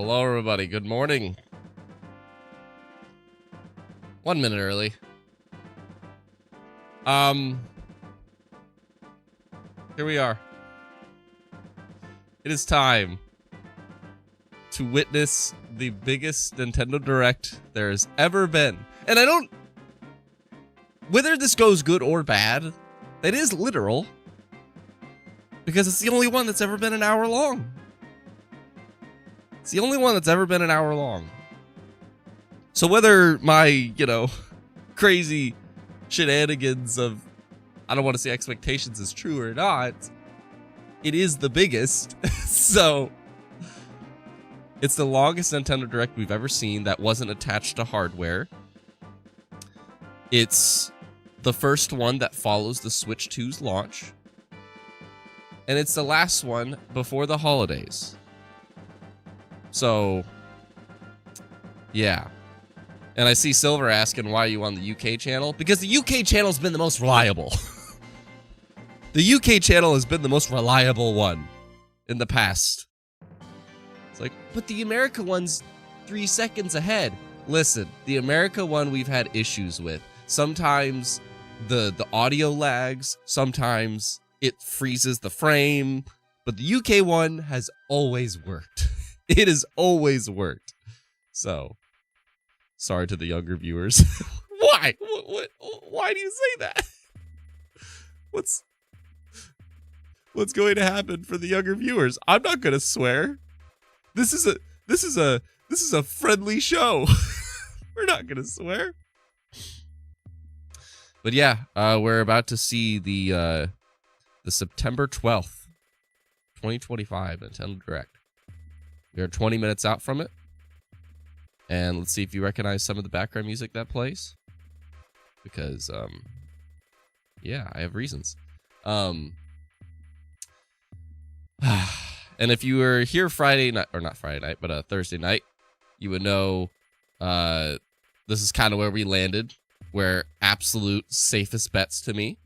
Hello, everybody. Good morning. 1 minute early. Here we are. It is time to witness the biggest Nintendo Direct there has ever been. And I don't... Whether this goes good or bad, it is literal. Because it's the only one that's ever been an hour long. It's the only one that's ever been an hour long. So whether my, crazy shenanigans of, I don't want to say expectations is true or not, it is the biggest. So it's the longest Nintendo Direct we've ever seen that wasn't attached to hardware. It's the first one that follows the Switch 2's launch. And it's the last one before the holidays. So, yeah. And I see Silver asking, why are you on the UK channel? Because the UK channel's been the most reliable. The UK channel has been the most reliable one in the past. It's like, but the America one's 3 seconds ahead. Listen, the America one we've had issues with. Sometimes the audio lags. Sometimes it freezes the frame. But the UK one has always worked. It has always worked. So, sorry to the younger viewers. Why? Why do you say that? What's going to happen for the younger viewers? I'm not going to swear. This is a friendly show. We're not going to swear. But yeah, we're about to see the September 12th, 2025 Nintendo Direct. We are 20 minutes out from it. And let's see if you recognize some of the background music that plays. Because, yeah, I have reasons. And if you were here Friday night, or not Friday night, but Thursday night, you would know this is kind of where we landed. Where absolute safest bets to me,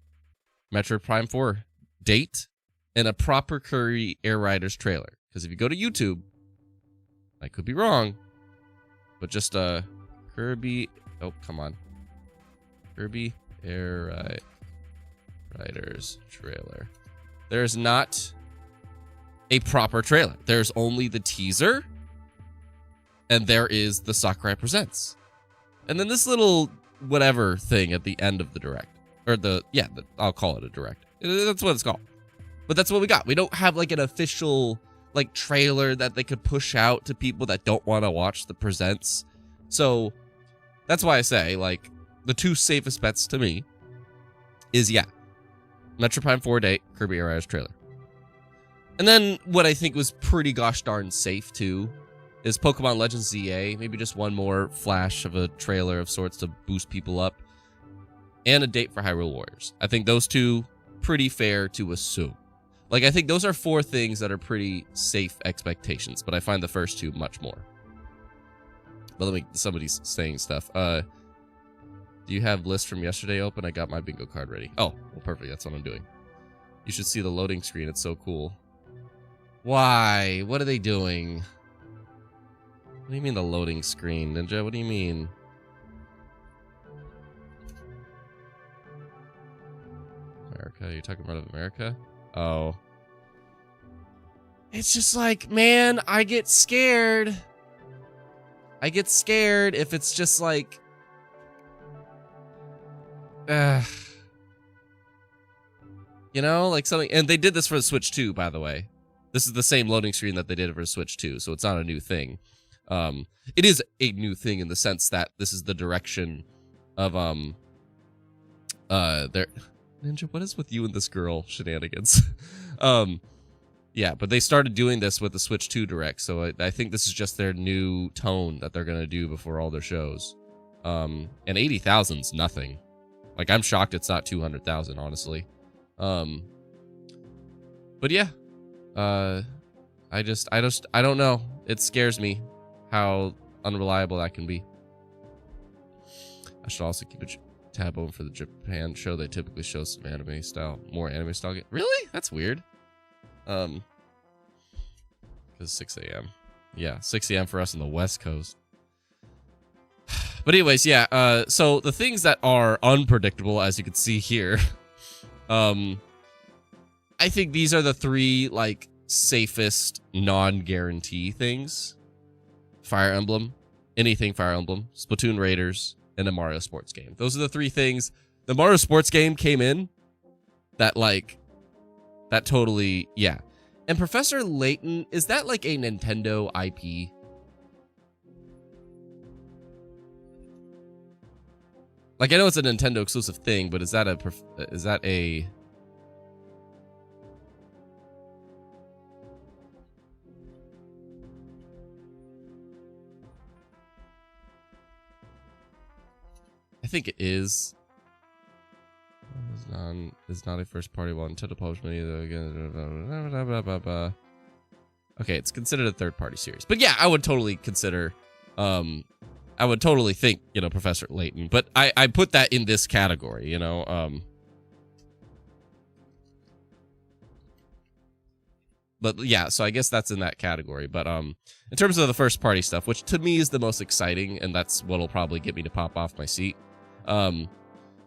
Metroid Prime 4 date and a proper Kirby Air Riders trailer. Because if you go to YouTube, I could be wrong, but just Kirby, oh, come on. Kirby Air Riders trailer. There's not a proper trailer. There's only the teaser, and there is the Sakurai Presents. And then this little whatever thing at the end of the Direct. Or I'll call it a Direct. That's what it's called. But that's what we got. We don't have like an official trailer that they could push out to people that don't want to watch the Presents. So that's why I say the two safest bets to me is Metroid Prime 4 date, Kirby Air Riders trailer. And then what I think was pretty gosh darn safe too is Pokemon Legends ZA, maybe just one more flash of a trailer of sorts to boost people up, and a date for Hyrule Warriors. I think those two pretty fair to assume. I think those are 4 things that are pretty safe expectations, but I find the first 2 much more. But somebody's saying stuff. Do you have list from yesterday open? I got my bingo card ready. Oh, well, perfect. That's what I'm doing. You should see the loading screen. It's so cool. Why? What are they doing? What do you mean the loading screen, Ninja? What do you mean? America? You're talking about America? Oh. It's just man, I get scared. I get scared if it's just something, and they did this for the Switch 2, by the way. This is the same loading screen that they did for Switch 2, so it's not a new thing. It is a new thing in the sense that this is the direction of their Ninja. What is with you and this girl shenanigans? Yeah, but they started doing this with the Switch 2 Direct, so I think this is just their new tone that they're gonna do before all their shows. And 80,000's nothing. I'm shocked it's not 200,000, honestly. But yeah, I don't know. It scares me how unreliable that can be. I should also keep a tab open for the Japan show. They typically show some more anime style. Really? That's weird. Because 6 a.m. Yeah, 6 a.m. for us on the West Coast. But anyways, yeah, so the things that are unpredictable, as you can see here, I think these are the 3, like, safest non-guarantee things. Fire Emblem, anything Fire Emblem, Splatoon Raiders, and a Mario sports game. Those are the 3 things. The Mario sports game came in that, like, that totally, yeah. And Professor Layton, is that like a Nintendo IP? Like, I know it's a Nintendo exclusive thing, but is that a... I think it is. It's not a first party while Nintendo published many of the... Okay, it's considered a third party series. But yeah, I would totally consider, I would totally think, you know, Professor Layton. But I put that in this category, you know. But yeah, so I guess that's in that category. But in terms of the first party stuff, which to me is the most exciting, and that's what'll probably get me to pop off my seat.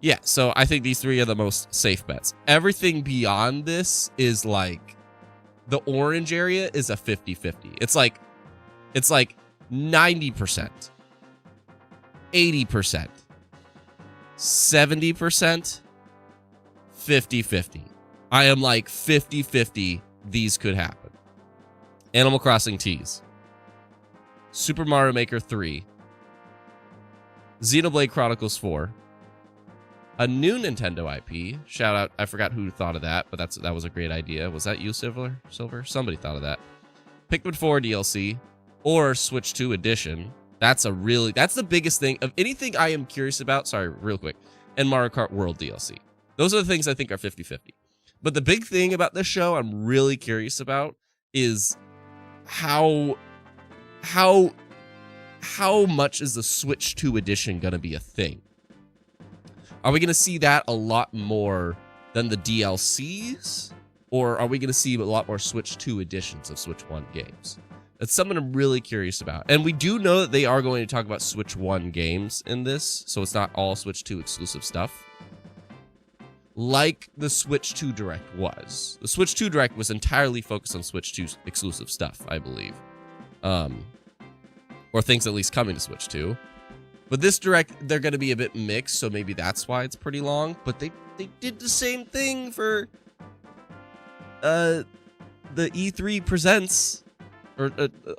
Yeah, so I think these 3 are the most safe bets. Everything beyond this is like, the orange area is a 50-50. It's like 90%, 80%, 70%, 50-50. I am like 50-50 these could happen. Animal Crossing Teas, Super Mario Maker 3, Xenoblade Chronicles 4, a new Nintendo IP. Shout out, I forgot who thought of that, but that was a great idea. Was that you, Silver? Somebody thought of that. Pikmin 4 DLC or Switch 2 edition. That's the biggest thing of anything I am curious about. Sorry, real quick. And Mario Kart World DLC. Those are the things I think are 50-50. But the big thing about this show I'm really curious about is how much is the Switch 2 edition going to be a thing? Are we going to see that a lot more than the DLCs? Or are we going to see a lot more Switch 2 editions of Switch 1 games? That's something I'm really curious about. And we do know that they are going to talk about Switch 1 games in this, so it's not all Switch 2 exclusive stuff. Like the Switch 2 Direct was. The Switch 2 Direct was entirely focused on Switch 2 exclusive stuff, I believe. Or things at least coming to Switch 2. But this Direct, they're going to be a bit mixed, so maybe that's why it's pretty long. But they did the same thing for the E3 Presents. Or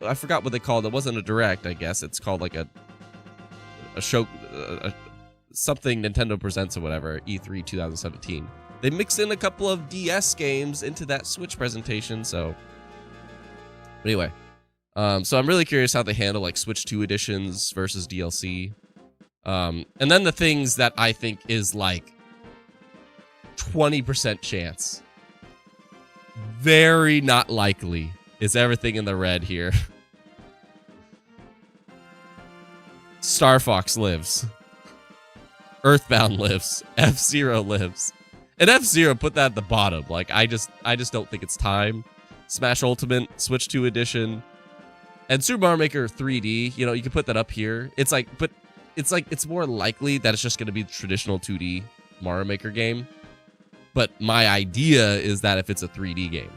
I forgot what they called it. It wasn't a Direct, I guess. It's called like a show, something Nintendo Presents or whatever, E3 2017. They mixed in a couple of DS games into that Switch presentation, so... Anyway. So I'm really curious how they handle like Switch 2 editions versus DLC. And then the things that I think is like 20% chance. Very not likely is everything in the red here. Star Fox lives. Earthbound lives. F-Zero lives. And F-Zero, put that at the bottom. Like, I just don't think it's time. Smash Ultimate, Switch 2 edition. And Super Mario Maker 3D, you know, you can put that up here. It's like, but it's more likely that it's just going to be the traditional 2D Mario Maker game. But my idea is that if it's a 3D game.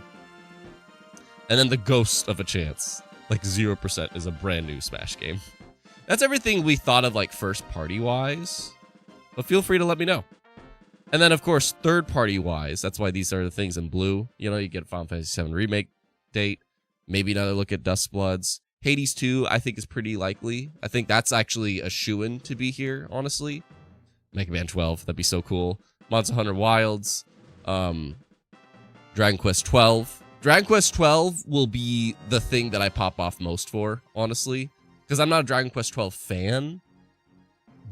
And then the ghost of a chance, like 0%, is a brand new Smash game. That's everything we thought of like first party wise. But feel free to let me know. And then of course, third party wise, that's why these are the things in blue. You know, you get a Final Fantasy VII Remake date. Maybe another look at Dustbloods. Hades 2, I think, is pretty likely. I think that's actually a shoo-in to be here, honestly. Mega Man 12, that'd be so cool. Monster Hunter Wilds. Dragon Quest 12. Dragon Quest 12 will be the thing that I pop off most for, honestly. Because I'm not a Dragon Quest 12 fan.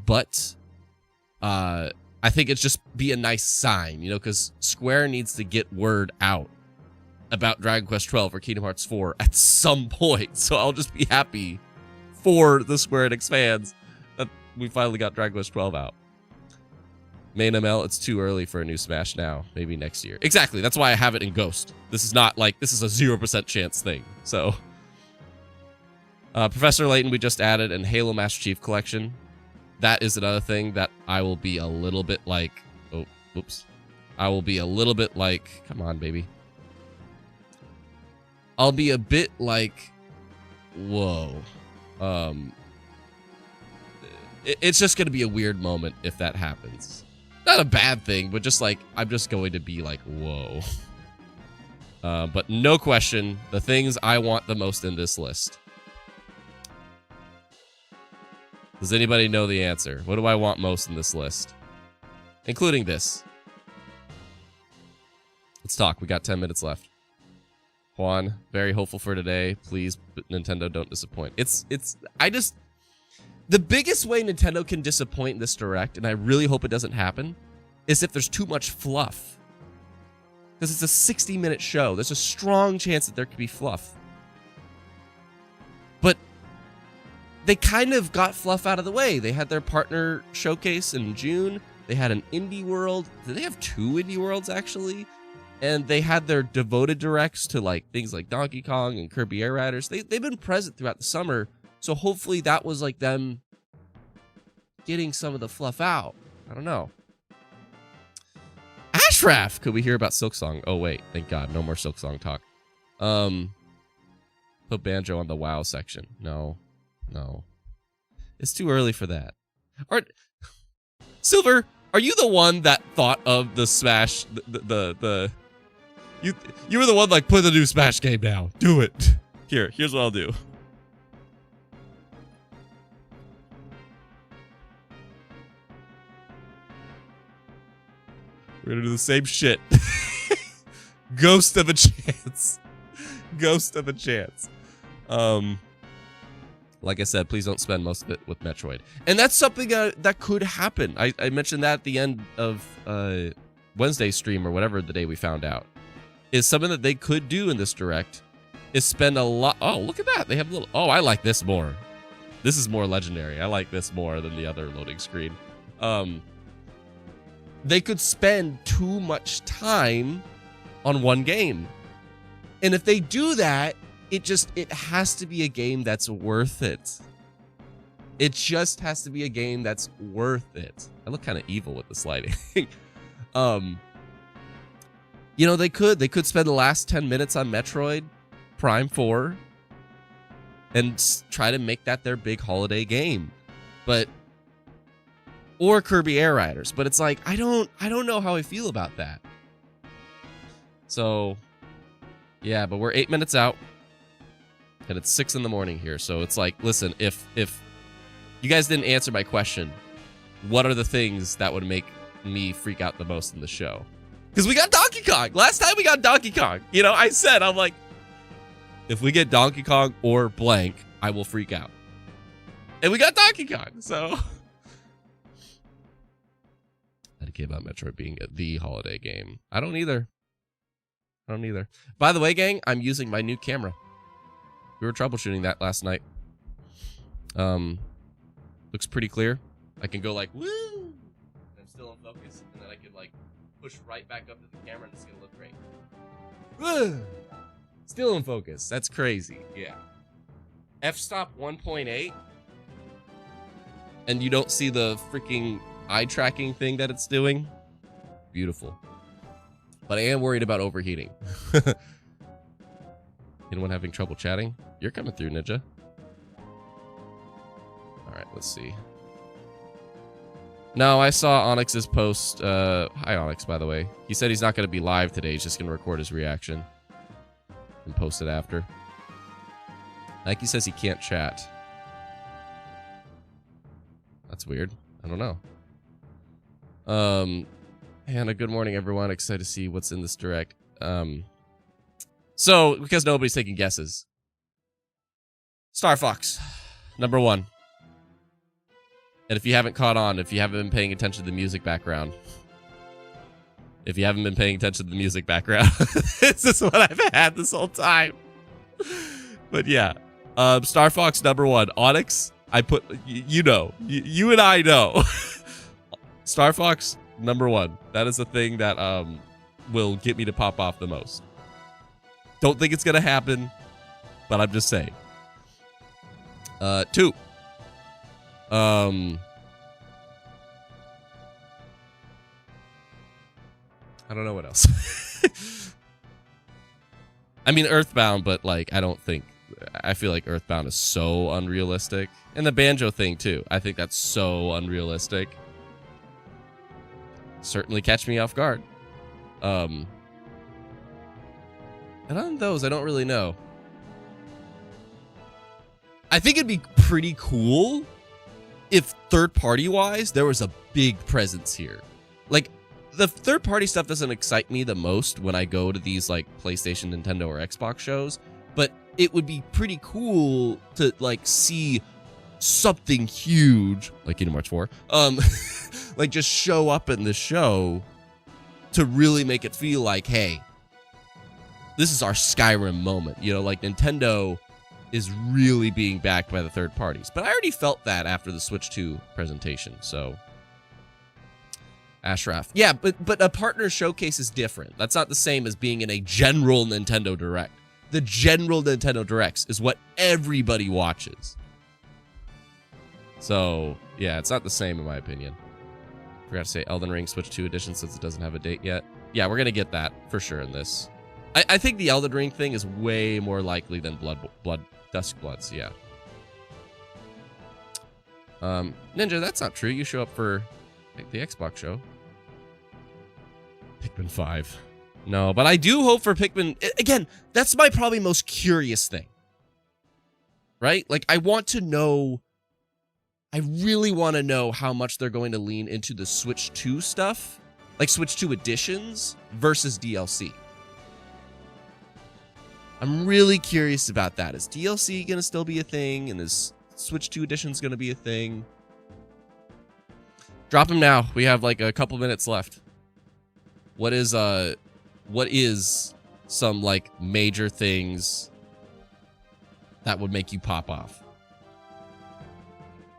But I think it's just be a nice sign, you know, because Square needs to get word out about Dragon Quest 12 or Kingdom Hearts 4 at some point. So I'll just be happy for the Square Enix fans that we finally got Dragon Quest 12 out. Main ML, it's too early for a new Smash now. Maybe next year. Exactly. That's why I have it in Ghost. This is not like, this is a 0% chance thing. So Professor Layton we just added, and Halo Master Chief Collection. That is another thing that I will be a little bit like... Oh, oops. I will be a little bit like... Come on, baby. I'll be a bit like... Whoa. It's just going to be a weird moment if that happens. Not a bad thing, but just like, I'm just going to be like, whoa. But no question, the things I want the most in this list. Does anybody know the answer? What do I want most in this list? Including this. Let's talk. We got 10 minutes left. Juan, very hopeful for today. Please, Nintendo, don't disappoint. The biggest way Nintendo can disappoint in this Direct, and I really hope it doesn't happen, is if there's too much fluff. Because it's a 60-minute show. There's a strong chance that there could be fluff. But they kind of got fluff out of the way. They had their partner showcase in June. They had an indie world. Did they have 2 indie worlds, actually? And they had their devoted directs to like things like Donkey Kong and Kirby Air Riders. They've been present throughout the summer. So hopefully that was like them getting some of the fluff out. I don't know. Ashraf! Could we hear about Silksong? Oh, wait. Thank God. No more Silksong talk. Put Banjo on the WoW section. No. No. It's too early for that. Silver, are you the one that thought of the Smash... You were the one like, put the new Smash game now. Do it. Here's what I'll do. We're gonna do the same shit. Ghost of a chance. Ghost of a chance. Like I said, please don't spend most of it with Metroid. And that's something that could happen. I mentioned that at the end of Wednesday's stream or whatever the day we found out. Is something that they could do in this Direct is spend a lot... Oh, look at that. They have a little... Oh, I like this more. This is more legendary. I like this more than the other loading screen. They could spend too much time on one game. And if they do that, it has to be a game that's worth it. It just has to be a game that's worth it. I look kind of evil with this lighting. You know, they could spend the last 10 minutes on Metroid Prime 4 and try to make that their big holiday game. Or Kirby Air Riders, but it's like I don't know how I feel about that. So, yeah, but we're 8 minutes out, and it's 6 in the morning here. So it's like, listen, if you guys didn't answer my question, what are the things that would make me freak out the most in the show? Because we got Donkey Kong. Last time we got Donkey Kong. You know, I'm like, if we get Donkey Kong or blank, I will freak out. And we got Donkey Kong, so. I had a kid about Metroid being the holiday game. I don't either. By the way, gang, I'm using my new camera. We were troubleshooting that last night. Looks pretty clear. I can go like, woo! I'm still in focus, and then I can like push right back up to the camera and it's gonna look great. Woo! Still in focus. That's crazy. Yeah. F-stop 1.8. And you don't see the freaking eye tracking thing that it's doing. Beautiful. But I am worried about overheating. Anyone having trouble chatting? You're coming through, Ninja. Alright, let's see. No, I saw Onyx's post. Hi, Onyx, by the way. He said he's not going to be live today. He's just going to record his reaction and post it after. Nike says he can't chat. That's weird. I don't know. Hannah, good morning, everyone. Excited to see what's in this Direct. So, because nobody's taking guesses. Star Fox, number 1. And if you haven't caught on, if you haven't been paying attention to the music background, this is what I've had this whole time. But yeah, Star Fox number 1. Onyx, I put, you know, you and I know. Star Fox number 1. That is the thing that will get me to pop off the most. Don't think it's gonna happen, but I'm just saying. 2. I don't know what else. I mean, Earthbound, but like, I feel like Earthbound is so unrealistic. And the banjo thing too. I think that's so unrealistic. Certainly catch me off guard. And on those, I don't really know. I think it'd be pretty cool if third-party wise, there was a big presence here. Like, the third-party stuff doesn't excite me the most when I go to these, like, PlayStation, Nintendo, or Xbox shows, but it would be pretty cool to, like, see something huge, like Kingdom Hearts 4, like, just show up in the show to really make it feel like, hey, this is our Skyrim moment. You know, like, Nintendo is really being backed by the third parties. But I already felt that after the Switch 2 presentation, so... Ashraf. Yeah, but a partner showcase is different. That's not the same as being in a general Nintendo Direct. The general Nintendo Directs is what everybody watches. So, yeah, it's not the same in my opinion. Forgot to say Elden Ring Switch 2 edition since it doesn't have a date yet. Yeah, we're going to get that for sure in this. I think the Elden Ring thing is way more likely than Dusk Bloods, yeah. Ninja, that's not true. You show up for the Xbox show. Pikmin 5. No, but I do hope for Pikmin... Again, that's my probably most curious thing. Right? Like, I want to know... I really want to know how much they're going to lean into the Switch 2 stuff. Like, Switch 2 editions versus DLC. I'm really curious about that. Is DLC going to still be a thing? And is Switch 2 editions going to be a thing? Drop them now. We have like a couple minutes left. What is some like major things that would make you pop off?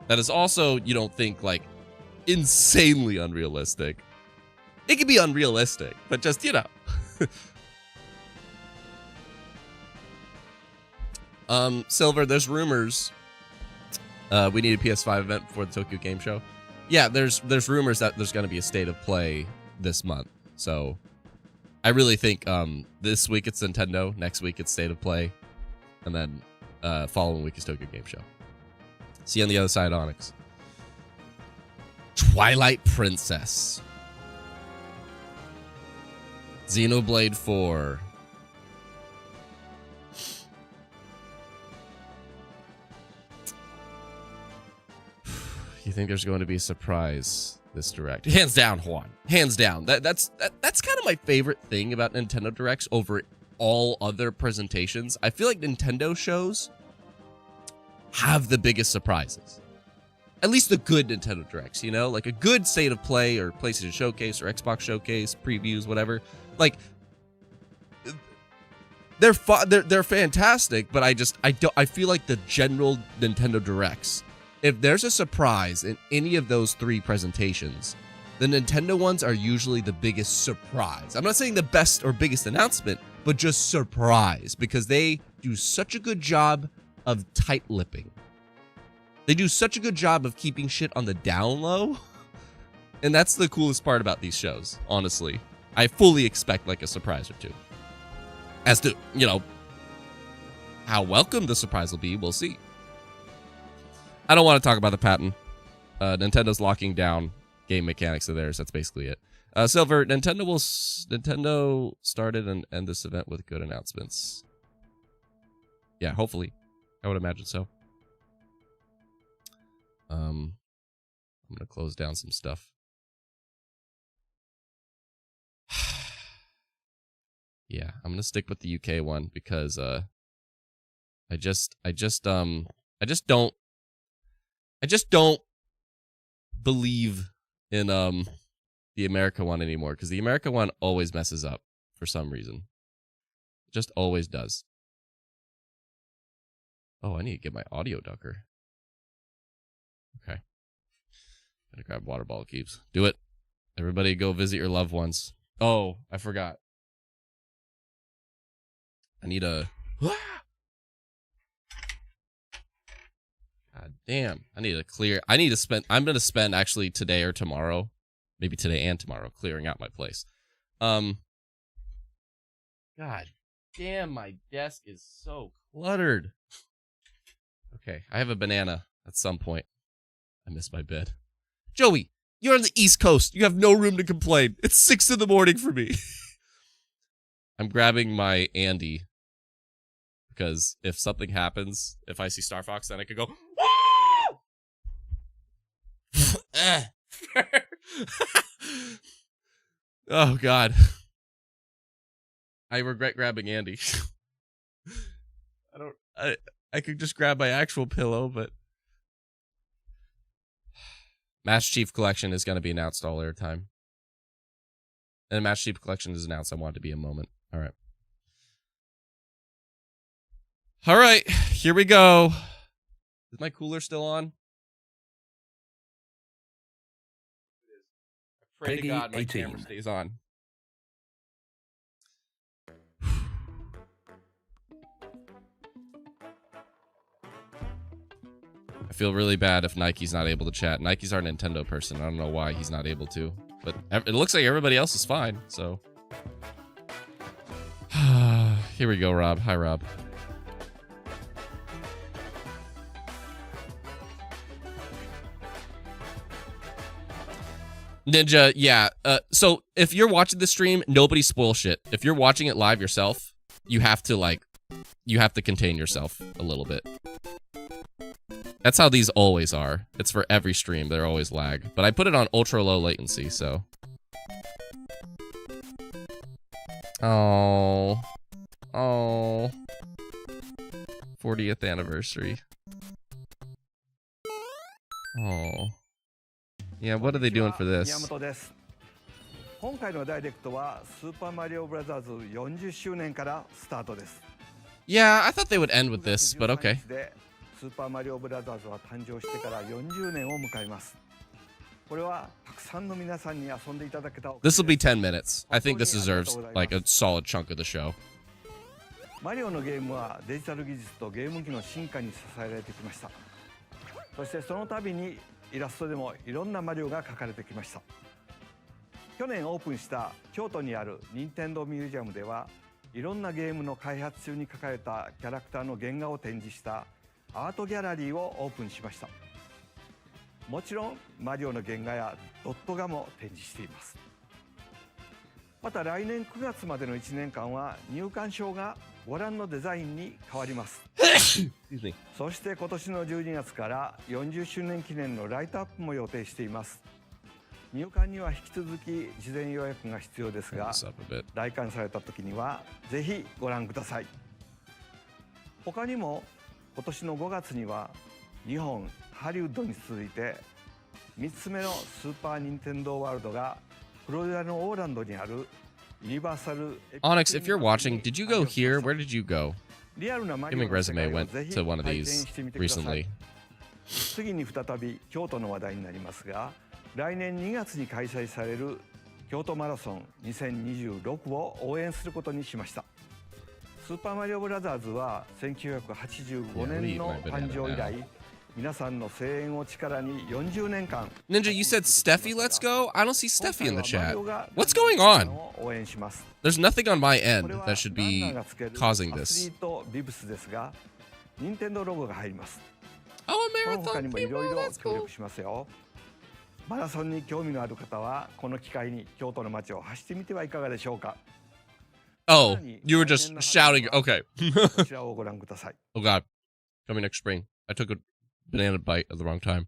That is also, you don't think, like, insanely unrealistic. It can be unrealistic, but just, you know. Silver, there's rumors. We need a PS5 event before the Tokyo Game Show. Yeah, there's rumors that there's going to be a State of Play this month. So I really think this week it's Nintendo, next week it's State of Play, and then following week is Tokyo Game Show. See you on the other side, Onyx. Twilight Princess. Xenoblade 4. You think there's going to be a surprise this Direct? Hands down, Juan. Hands down. That's kind of my favorite thing about Nintendo Directs over all other presentations. I feel like Nintendo shows have the biggest surprises. At least the good Nintendo Directs, you know? Like a good State of Play or PlayStation Showcase or Xbox Showcase, previews, whatever. Like, they're fantastic, but I feel like the general Nintendo Directs, if there's a surprise in any of those three presentations, the Nintendo ones are usually the biggest surprise. I'm not saying the best or biggest announcement, but just surprise, because they do such a good job of tight-lipping. They do such a good job of keeping shit on the down low. And that's the coolest part about these shows, honestly. I fully expect like a surprise or two. As to, you know, how welcome the surprise will be, we'll see. I don't want to talk about the patent. Nintendo's locking down game mechanics of theirs. That's basically it. Silver, Nintendo started and end this event with good announcements. Yeah, hopefully. I would imagine so. I'm going to close down some stuff. Yeah, I'm going to stick with the UK one because I just don't believe in the America one anymore, because the America one always messes up for some reason. It just always does. Oh, I need to get my audio ducker. Okay. Gotta grab water bottle keeps. Do it. Everybody go visit your loved ones. Oh, I forgot. I need a... God damn. I need to spend, I'm going to spend actually today or tomorrow, maybe today and tomorrow, clearing out my place. God damn, my desk is so cluttered. Okay, I have a banana at some point. I miss my bed. Joey, you're on the East Coast. You have no room to complain. It's 6 in the morning for me. I'm grabbing my Andy. Because if something happens, if I see Star Fox, then I could go, oh, God. I regret grabbing Andy. I could just grab my actual pillow, but Master Chief Collection is going to be announced all air time. And Master Chief Collection is announced. I want it to be a moment. All right. All right, here we go. Is my cooler still on? I pray to God my camera stays on. I feel really bad if Nike's not able to chat. Nike's our Nintendo person. I don't know why he's not able to. But it looks like everybody else is fine, so. Here we go, Rob. Hi, Rob. Ninja, yeah. So if you're watching the stream, nobody spoil shit. If you're watching it live yourself, you have to contain yourself a little bit. That's how these always are. It's for every stream. They're always lag. But I put it on ultra low latency, so. Oh. Oh. 40th anniversary. Oh. Yeah, what are they doing for this? 今回のダイレクトはスーパーマリオブラザーズ40周年からスタートです。Yeah, I thought they would end with this, but okay. スーパーマリオブラザーズは誕生してから40年を迎えます。これはたくさんの皆さんに遊んでいただけた。This will be 10 minutes. I think this deserves like a solid chunk of the show. マリオのゲームはデジタル技術とゲーム機の進化に支えられてきました。そしてその度にイラストでもいろんなマリオが描かれてきました。去年オープンした京都にある任天堂ミュージアムではいろんなゲームの開発中に描かれたキャラクターの原画を展示したアートギャラリーをオープンしました。もちろんマリオの原画やドット画も展示しています。また来年9月までの1年間は入館証がご覧のデザインに変わります。そして今年の12月から40周年記念のライトアップも予定しています。入館には引き続き事前予約が必要ですが、来館された時にはぜひご覧ください。他にも今年の5月には日本ハリウッドに続いて3つ目のスーパー・ニンテンドー・ワールドがフロリダのオーランドにあるユニバーサル。Onyx, if you're watching, did you go here? Where did you go? Gaming Resume went to one of these recently. 次に再び京都の話題になりますが、来年2月に開催される京都マラソン2026を応援することにしました。スーパーマリオブラザーズは1985年の誕生以来、皆さんの声援を力に40年間。Ninja, you said Stephy, let's go? I don't see Stephy in the chat. What's going on? There's nothing on my end that should be causing this. Oh, a marathon people, that's cool. マラソンに興味のある方はこの機会に京都の街を走ってみてはいかがでしょうか。Oh, you were just shouting. Okay. こちらをご覧ください。Oh God, coming next spring. I took a banana bite at the wrong time.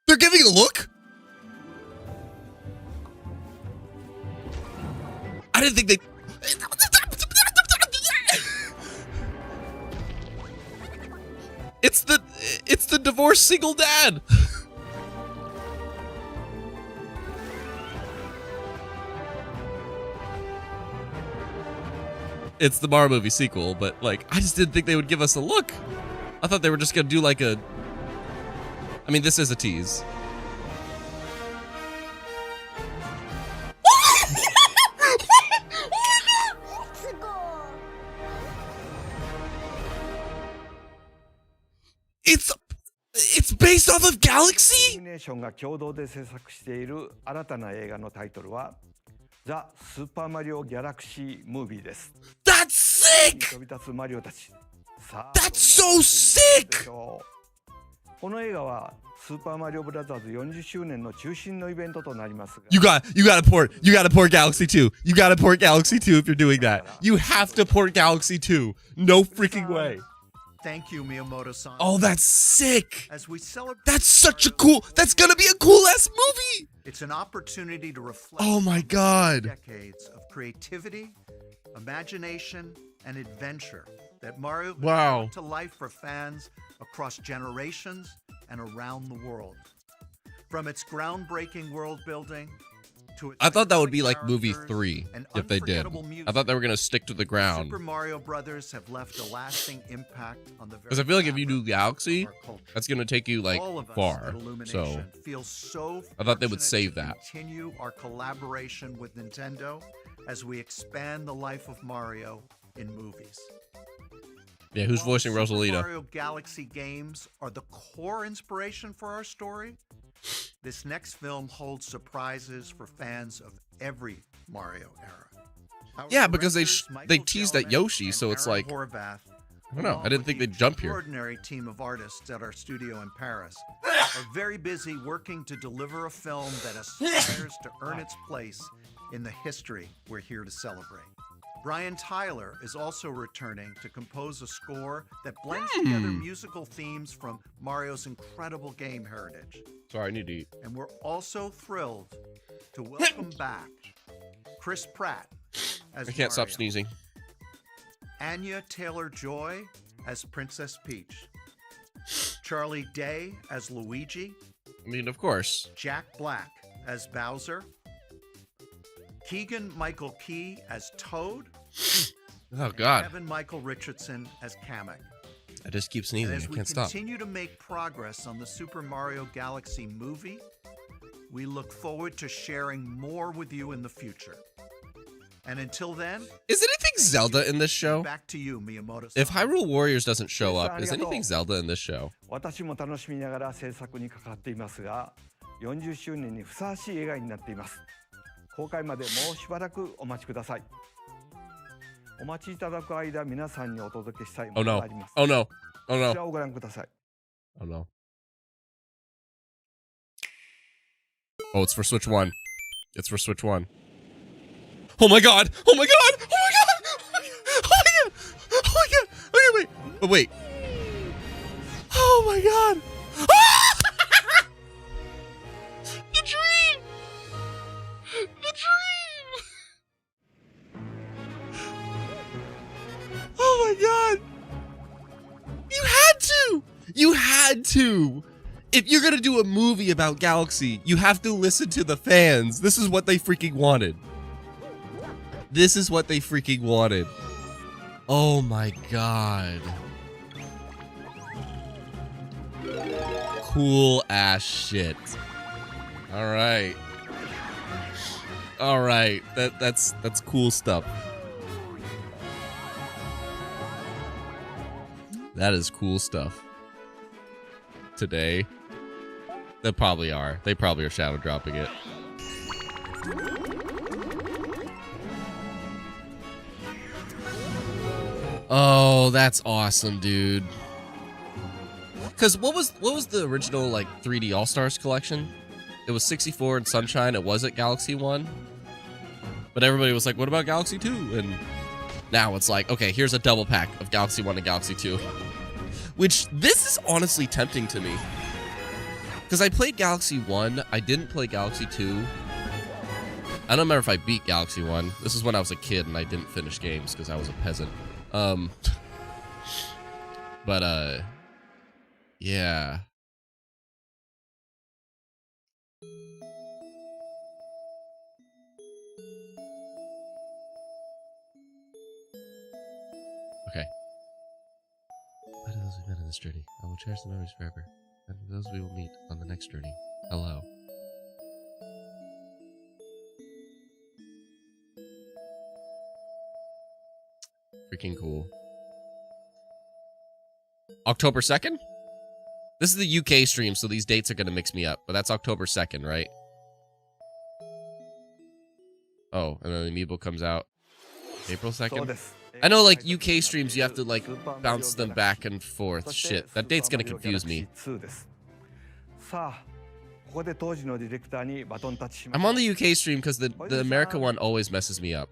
They're giving a look? I didn't think they... It's the divorced single dad. It's the Mario movie sequel, but like I just didn't think they would give us a look. I thought they were just gonna do like a. I mean, this is a tease. off of Galaxy? ネーションが共同で制作している新たな映画のタイトルはザ・スーパーマリオ・ギャラクシー・ムービーです。 That's sick! 飛び立つマリオたち。さあ、 That's so sick! この映画はスーパーマリオブラザーズ40周年の中心のイベントとなりますが。You gotta port Galaxy 2. You gotta port Galaxy 2 if you're doing that. You have to port Galaxy 2. No freaking way. Thank you, Miyamoto-san. Oh, that's sick. As we celebrate, That's such a cool. That's gonna be a cool ass movie. it's an opportunity to reflect Oh my on God. decades of creativity, imagination, and adventure that Mario Wow. brought to life for fans across generations and around the world. From its groundbreaking world building to its I thought that would be iconic like movie characters 3 and if they did. unforgettable music, I thought they were gonna stick to the ground. Super Mario Brothers have left a lasting impact on the very Because I feel like if you do fabric Galaxy, of our culture. that's gonna take you like All of us far. at So Illumination feel so I thought they would fortunate save to that. Continue our collaboration with Nintendo as we expand the life of Mario in movies. yeah, who's While voicing Super Rosalina? Mario Galaxy games are the core inspiration for our story. This next film holds surprises for fans of every Mario era. Our Yeah, because they directors, they Michael teased at Gelman Yoshi, and so it's Aaron like Horvath, I don't know. along I didn't with think the they'd jump here. extraordinary team of artists at our studio in Paris are very busy working to deliver a film that aspires to earn its place in the history we're here to celebrate. Brian Tyler is also returning to compose a score that blends together musical themes from Mario's incredible game heritage. Sorry, I need to eat. And we're also thrilled to welcome back Chris Pratt as I can't stop Mario, sneezing. Anya Taylor-Joy as Princess Peach, Charlie Day as Luigi, I mean, of course. Jack Black as Bowser, Keegan-Michael Key as Toad, Oh and God, Kevin Michael Richardson as Kamek. I just keep And sneezing. as I we can't stop. continue to make progress on the Super Mario Galaxy movie, we look forward to sharing more with you in the future. And until then, Is anything Zelda in this show? back to you, Miyamoto. If Hyrule Warriors doesn't show up, is Arigato. anything Zelda in this show? 私も楽しみながら制作に関わっていますが、40周年にふさわしい映画になっています。公開までもうしばらくお待ちください。お待ちいただく間、皆さんにお届けしたいも Oh の no! があります。 Oh no! Oh こち no! らをご覧ください。 Oh no! Oh, it's for Switch 1. It's for Switch 1. Oh my God! Oh my God! Oh my God! Oh my God! Oh my God! Oh my God! Okay, wait. But wait. Oh my God! Ah! The dream! The dream! Oh my God! You had to! You had to! If you're gonna do a movie about Galaxy, you have to listen to the fans. This is what they freaking wanted. This is what they freaking wanted. Oh my God. Cool ass shit. All right. All right. That's cool stuff. That is cool stuff. Today. They probably are. They probably are shadow dropping it. Oh, that's awesome, dude. Cause what was the original like 3D All-Stars collection? It was 64 and Sunshine. It wasn't Galaxy 1. But everybody was like, what about Galaxy 2? And now it's like, okay, here's a double pack of Galaxy 1 and Galaxy 2. Which, this is honestly tempting to me. Because I played Galaxy 1. I didn't play Galaxy 2. I don't remember if I beat Galaxy 1. This is when I was a kid and I didn't finish games because I was a peasant. Yeah. Okay. Why do those we met on this journey? I will cherish the memories forever. And those we will meet on the next journey. Hello. Freaking cool. October 2nd? This is the UK stream, so these dates are going to mix me up. But that's October 2nd, right? Oh, and then the amiibo comes out April 2nd. I know, like, UK streams, you have to, like, bounce them back and forth. Shit, that date's going to confuse me. I'm on the UK stream because the American one always messes me up.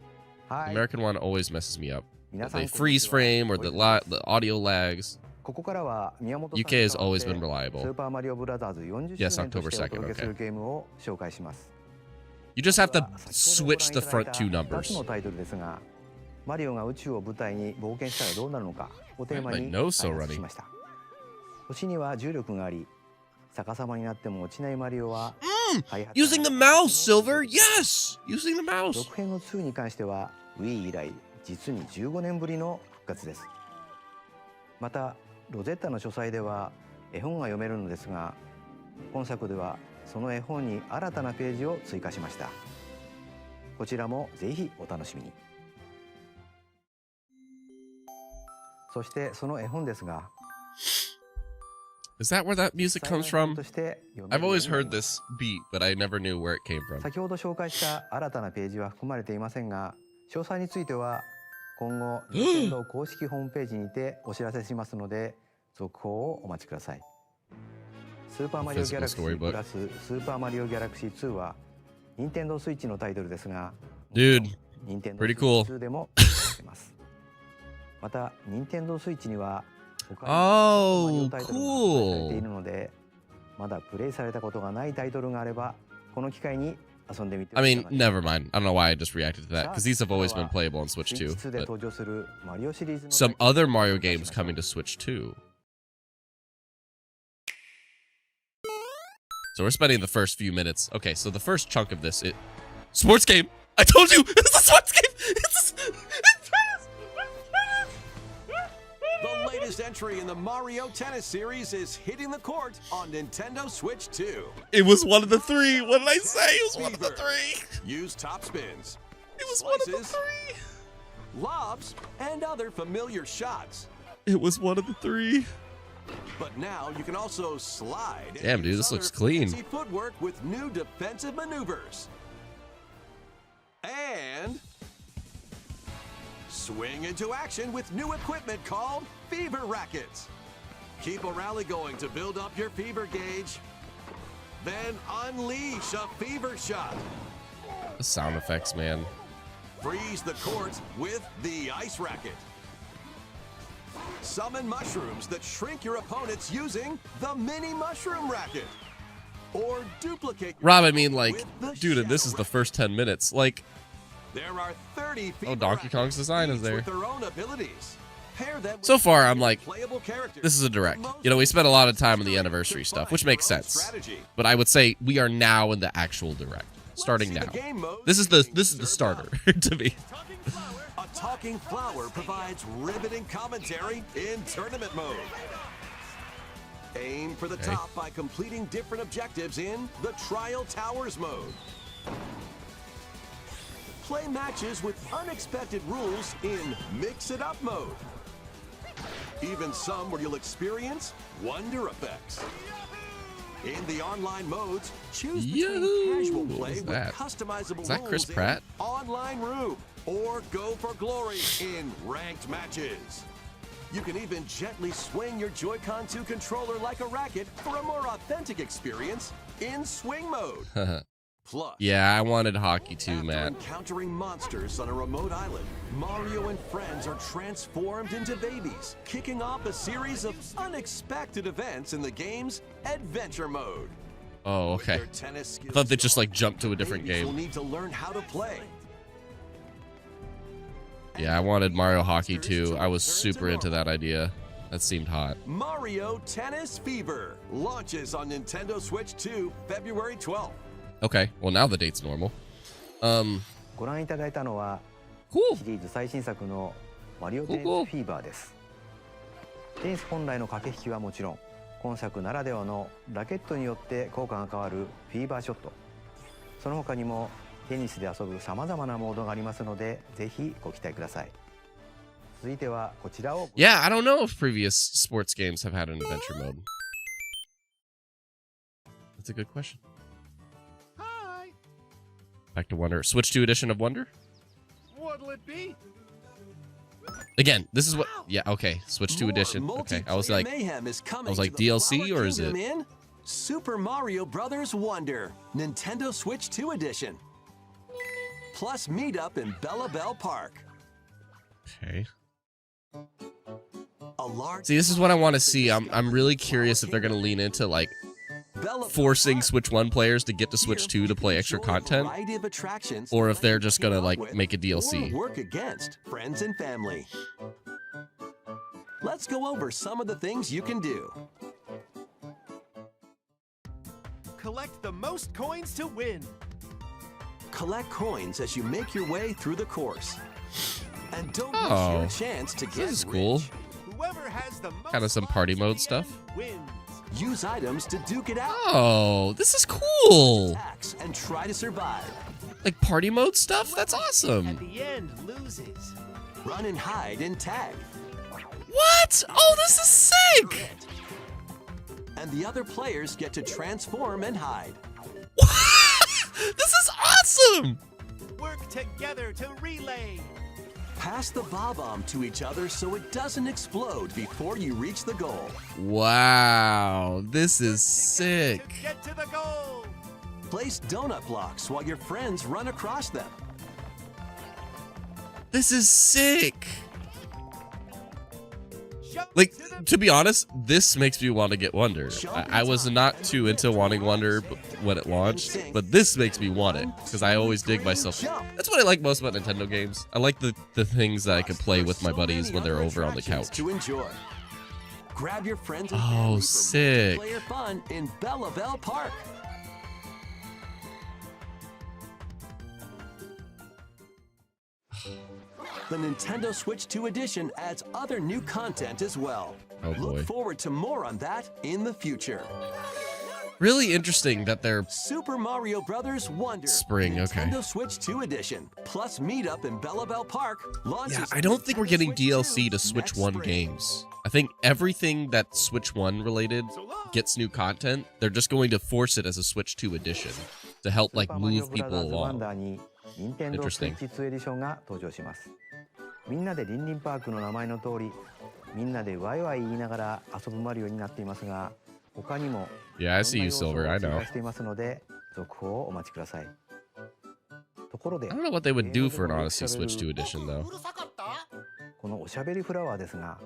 The American one always messes me up. The freeze frame or the audio lags. UK has always been reliable. Yes, October 2nd, okay. You just have to switch the front two numbers. My nose so runny. Using the mouse, Silver! Yes! Using the mouse! に関しては Wii 以来実に15年ぶりの復活です。またロゼッタの書斎では絵本が読めるのですが、今作ではその絵本に新たなページを追加しました。こちらもぜひお楽しみに。そしてその絵本ですが。Is that where that music comes from? I've always heard this beat, but I never knew where it came from. 先ほど紹介した新たなページは含まれていませんが、詳細については今後任天堂公式ホームページにてお知らせしますので、続報をお待ちください。スーパーマリオギャラクシープラススーパーマリオギャラクシー2は任天堂スイッチのタイトルですが、Dude, 任天堂 pretty cool. 2でも出ています。また任天堂スイッチには Oh, cool. まだプレイされたことがないタイトルがあればこの機会に遊んでみて。 I mean, never mind. I don't know why I just reacted to that, because these have always been playable on Switch too. But some other Mario games coming to Switch too. So we're spending the first few minutes. Okay, so the first chunk of this, sports game. I told you, it's a sports game. The latest entry in the Mario Tennis series is hitting the court on Nintendo Switch 2. It was one of the three. What did I say? It was one of the three. Use top spins. It was slices, one of the three. Lobs, and other familiar shots. It was one of the three. But now you can also slide. Damn, dude, this looks clean. Footwork with new defensive maneuvers. And swing into action with new equipment called Fever Rackets. Keep a rally going to build up your fever gauge. Then unleash a fever shot. The sound effects, man. Freeze the courts with the Ice Racket. Summon mushrooms that shrink your opponents using the Mini Mushroom Racket. Or duplicate. Rob, I mean, like, dude, and this is the first 10 minutes. Like, there are 30 oh, Donkey Kong's design is there. With their own abilities. So far, I'm like, this is a direct. You know, we spent a lot of time on the anniversary stuff, which makes sense. But I would say we are now in the actual direct, starting now. This is the starter to me. A talking flower provides riveting commentary in tournament mode. Aim for the top by completing different objectives in the Trial Towers mode. Play matches with unexpected rules in Mix It Up mode. Even some where you'll experience wonder effects. In the online modes, choose between casual play with customizable rules in Online Room, or go for glory in ranked matches. You can even gently swing your Joy-Con 2 controller like a racket for a more authentic experience in swing mode. Plus, yeah, I wanted hockey too, after man. Encountering monsters on a remote island, Mario and friends are transformed into babies, kicking off a series of unexpected events in the game's adventure mode. Oh, okay. I thought they just like jumped to a different game. Will need to learn how to play. Yeah, I wanted Mario Hockey too. I was super into that idea. That seemed hot. Mario Tennis Fever launches on Nintendo Switch 2 February 12th. Okay, well now the date's normal. ご覧いただいたのは Cool. シリーズ最新作のマリオテニスフィーバーです。テニス本来の駆け引きはもちろん、今作ならではのラケットによって効果が変わるフィーバーショット。その他にもテニスで遊ぶさまざまなモードがありますので、ぜひご期待ください。続いてはこちらを。Yeah, I don't know if previous sports games have had an adventure mode. That's a good question. Hi. Back to Wonder. Switch 2 edition of Wonder? What'll it be? Again, this is what... Yeah, okay. Switch 2 edition. Okay, I was like... Mayhem is coming I was like, to the DLC Flower or is it... Kingdom in Super Mario Brothers Wonder, Nintendo Switch 2 edition. Plus meetup in Bella Bell Park. Okay. A large See, this is what I want to see. I'm really curious if they're going to lean into, like, Bella Bell forcing Park. Switch 1 players to get to Switch 2 to play extra Enjoy a content. variety of attractions Or if to they're just gonna, keep like, up with make a DLC. or work against friends and family. Let's go over some of the things you can do. Collect the most coins to win. Collect coins as you make your way through the course. And don't Oh, miss your chance to get This is rich. cool. Whoever has the most Kind of some party lives mode at the stuff. end wins. Use items to duke it out. Oh, this is cool. Attacks and try to survive. Like party mode stuff? That's At awesome. the end loses. Run and hide and tag. What? Oh, this is sick. And the other players get to transform and hide. This is awesome. Work together to relay. Pass the bob-omb to each other so it doesn't explode before you reach the goal. Wow, this is sick. To get to the goal. Place donut blocks while your friends run across them. This is sick. Show Like, to the to be honest, this makes me want to get Wonder. I was not too into wanting Wonder when it launched, but this makes me want it because I always dig myself. That's what I like most about Nintendo games. I like the things that I can play with my buddies when they're over on the couch. To enjoy. Grab your friends and Oh, family for sick. multiplayer fun in Bella Bell Park. The Nintendo Switch 2 edition adds other new content as well. Oh, boy. Look forward to more on that in the future. Really interesting that they're Super Mario Brothers Wonder. Spring, okay. Nintendo Switch 2 edition. Plus meetup in Bella Bell Park. Launches Yeah, I don't think we're getting Nintendo DLC to Switch 2 Switch next 1 spring. games. I think everything that's Switch 1 related gets new content. They're just going to force it as a Switch 2 edition to help like move people along. Interesting. 2エディションが登場します。みんなでリンリンパークの名前の通り、みんなでワイワイ言いながら遊ぶマリオになっていますが、他にも Yeah, I see you, Silver. I 追 know. 加していますので、続報をお待ちください。ところで、 I don't know what they would do for an Odyssey Switch 2 edition though. このおしゃべりフラワーですが、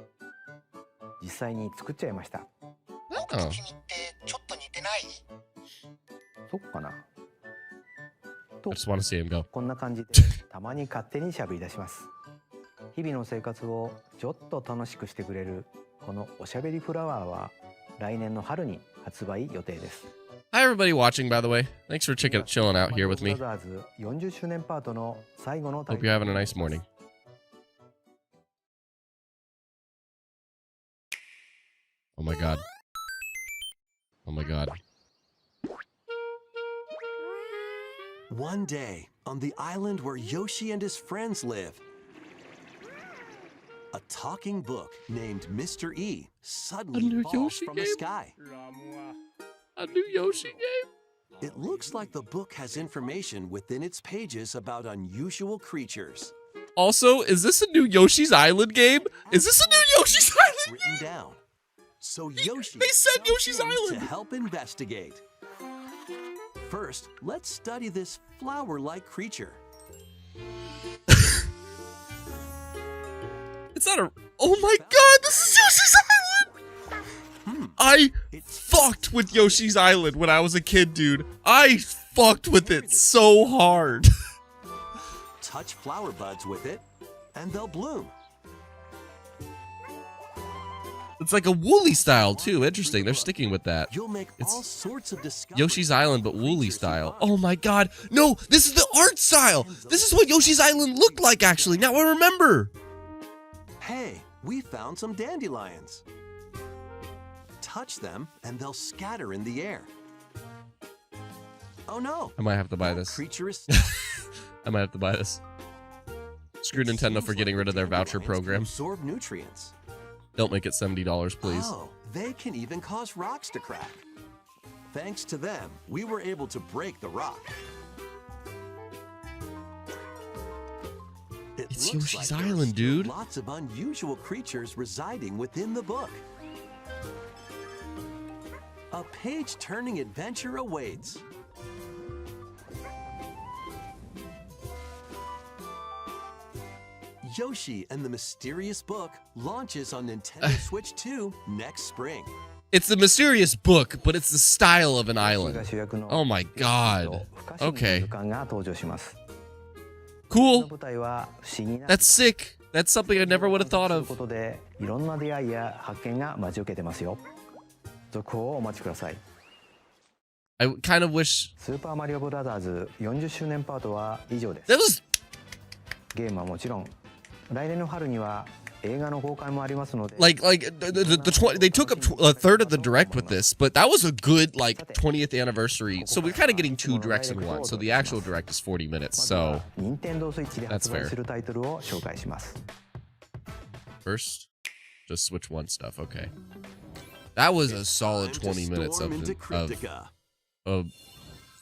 実際に作っちゃいました。 Oh. そっかな。 I just want to see him go. こんな感じでたまに勝手にしゃべり出します。日々の生活をちょっと楽しくしてくれるこのおしゃべりフラワーは来年の春に発売予定です。 Hi everybody watching, by the way. Thanks for chilling out here with me. ブラザーズ40周年パートの最後のタイ Hope ト you're ル having a nice morning. Oh my god. Oh my god. One day, on the island where Yoshi and his friends live, a talking book named Mr. E suddenly new falls Yoshi from the game? sky. A new Yoshi game? It looks like the book has information within its pages about unusual creatures. Also, is this a new Yoshi's Island game? Is this a new Yoshi's Island Written down. So Yoshi they said jumps Yoshi's in Island. to help investigate. First, let's study this flower-like creature. It's not a... Oh my god, this is Yoshi's Island! I fucked with Yoshi's Island when I was a kid, dude. I fucked with it so hard. Touch flower buds with it, and they'll bloom. It's like a Wooly style, too. Interesting. They're sticking with that. You'll make It's all sorts of discoveries. Yoshi's Island, but about Wooly creatures you style. love. Oh my god. No, this is the art style. This is what Yoshi's Island looked like, actually. Now I remember. Hey, we found some dandelions. Touch them, and they'll scatter in the air. Oh no! I might have to buy That this. creature is I might have to buy this. Screw Nintendo for getting rid of their voucher dandelions can program. Absorb nutrients. Don't make it $70, please. Oh, they can even cause rocks to crack. thanks to them, we were able to break the rock. It's looks Yoshi's like there are Island, still dude. Lots of unusual creatures residing within the book. A page-turning adventure awaits. Yoshi and the Mysterious Book launches on Nintendo Switch 2 next spring. It's the mysterious book, but it's the style of an island. Oh my god. Okay. Cool. That's sick. That's something I never would have thought of. I kind of wish that was they took up a third of the direct with this, but that was a good like 20th anniversary. So we're kind of getting 2 directs in one. So the actual direct is 40 minutes. So that's fair. First, just Switch 1 stuff. Okay. That was a solid 20 minutes of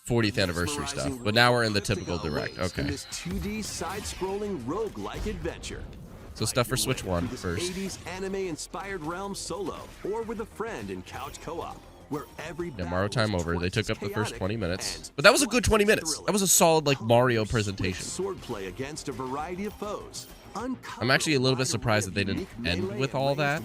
40th anniversary stuff. But now we're in the typical direct. Okay. This 2D side-scrolling roguelike adventure. So stuff for Switch 1 first. 80s anime-inspired realm solo or with a friend in couch co-op, where every Yeah, Mario Time Over. They took up the first 20 minutes. But that was a good 20 minutes. That was a solid like Mario presentation. Swordplay against a variety of foes. I'm actually a little bit surprised that they didn't end with all that.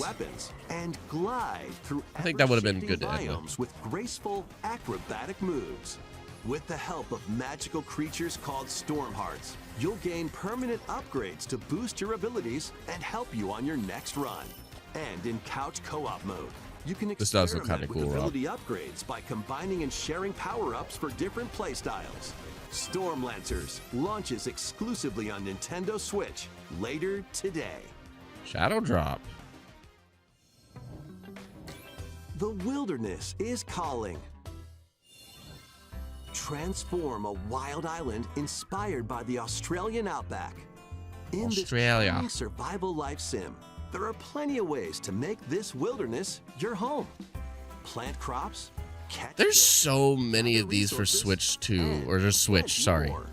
And glide through I think that would have been good to end biomes with graceful acrobatic moves. With the help of magical creatures called Storm Hearts, you'll gain permanent upgrades to boost your abilities and help you on your next run. And in couch co-op mode, you can This does look kinda experiment with cool, Rob. ability upgrades by combining and sharing power-ups for different playstyles. Storm Lancers launches exclusively on Nintendo Switch later today. Shadow Drop. The wilderness is calling. Transform a wild island inspired by the Australian outback. In Australia. this charming survival life sim, there are plenty of ways to make this wilderness your home. Plant crops, catch There's fish, so many gather of these for resources, Switch 2, and or just Switch, plenty sorry. more.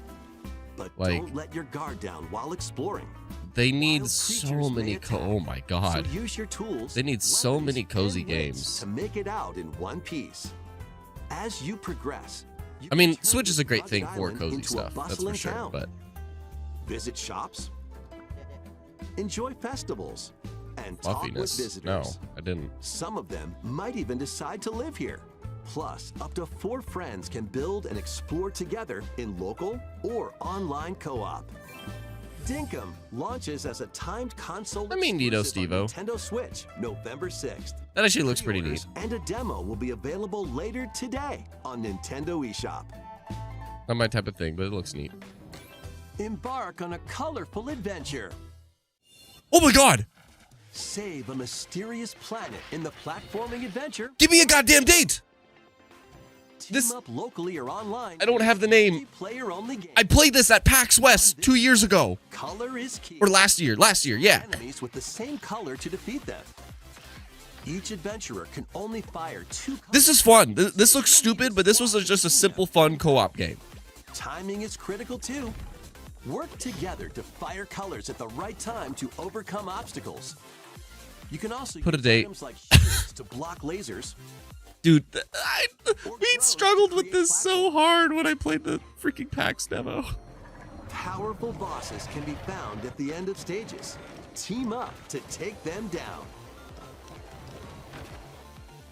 But Like- don't let your guard down while exploring. They need Wild so creatures may many attack, oh my god. So use your tools, They need so weapons, many cozy and wits games. to make it out in one piece. As you progress, you I mean, can turn Switch is a this great rugged thing for island cozy into a stuff, that's for bustling sure, town. but Visit shops, enjoy festivals, and talk with fluffiness. visitors. No, I didn't. Some of them might even decide to live here. Plus, up to 4 friends can build and explore together in local or online co-op. Dinkum launches as a timed console I mean, Nito exclusive on Stevo. Nintendo Switch, November 6th. That actually looks pretty Pre-orders neat. And a demo will be available later today on Nintendo eShop. Not my type of thing, but it looks neat. Embark on a colorful adventure. Oh my god! Save a mysterious planet in the platforming adventure. Give me a goddamn date! Team This- up locally or online. I don't have the name. Player-only game. I played this at PAX West 2 years ago. Color is key. Or last year, yeah. Enemies with the same color to defeat them. Each adventurer can only fire 2 colors. This is fun. This looks stupid, but this was just a simple, fun co-op game. Timing is critical too. Work together to fire colors at the right time to overcome obstacles. You can also Put a use date. items like shields to block lasers. Dude, we struggled with this so hard when I played the freaking PAX demo. Powerful bosses can be found at the end of stages. Team up to take them down.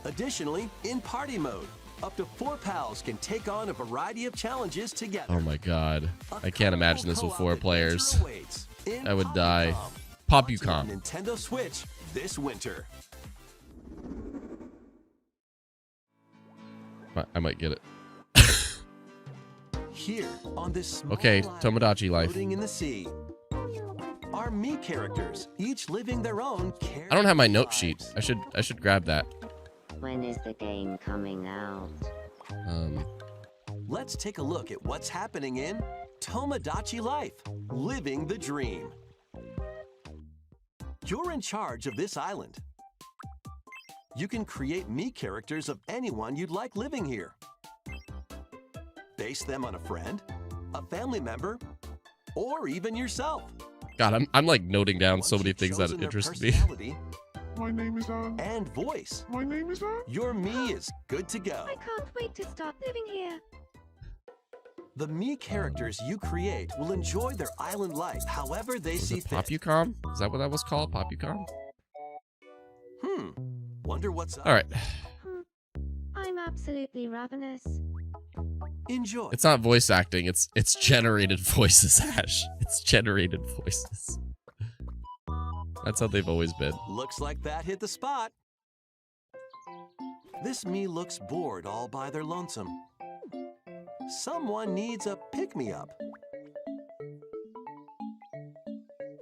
Additionally, in party mode, up to 4 pals can take on a variety of challenges together. Oh my god. A I can't imagine this with co-op 4 adventure players. awaits in I would die. Launching Popucom. on Nintendo Switch this winter. I might get it. Here on this small Okay, island Tomodachi Life. floating in the sea are me characters, each living their own character. I don't have my note sheet. I should grab that. When is the game coming out? Let's take a look at what's happening in Tomodachi Life, Living the Dream. You're in charge of this island. you can create Mii characters of anyone you'd like living here. Base them on a friend, a family member, or even yourself. God, I'm like noting down Once so many you've things that chosen their interest me. personality My name is and voice, My name is your Mii is good to go. I can't wait to start living here. The Mii characters you create will enjoy their island life however they Was see it fit. Popucom? Is that what that was called? Popucom? Wonder what's up. All right. I'm absolutely ravenous. Enjoy. It's not voice acting. It's generated voices, Ash. It's generated voices. That's how they've always been. Looks like that hit the spot. This Mii looks bored all by their lonesome. Someone needs a pick-me-up.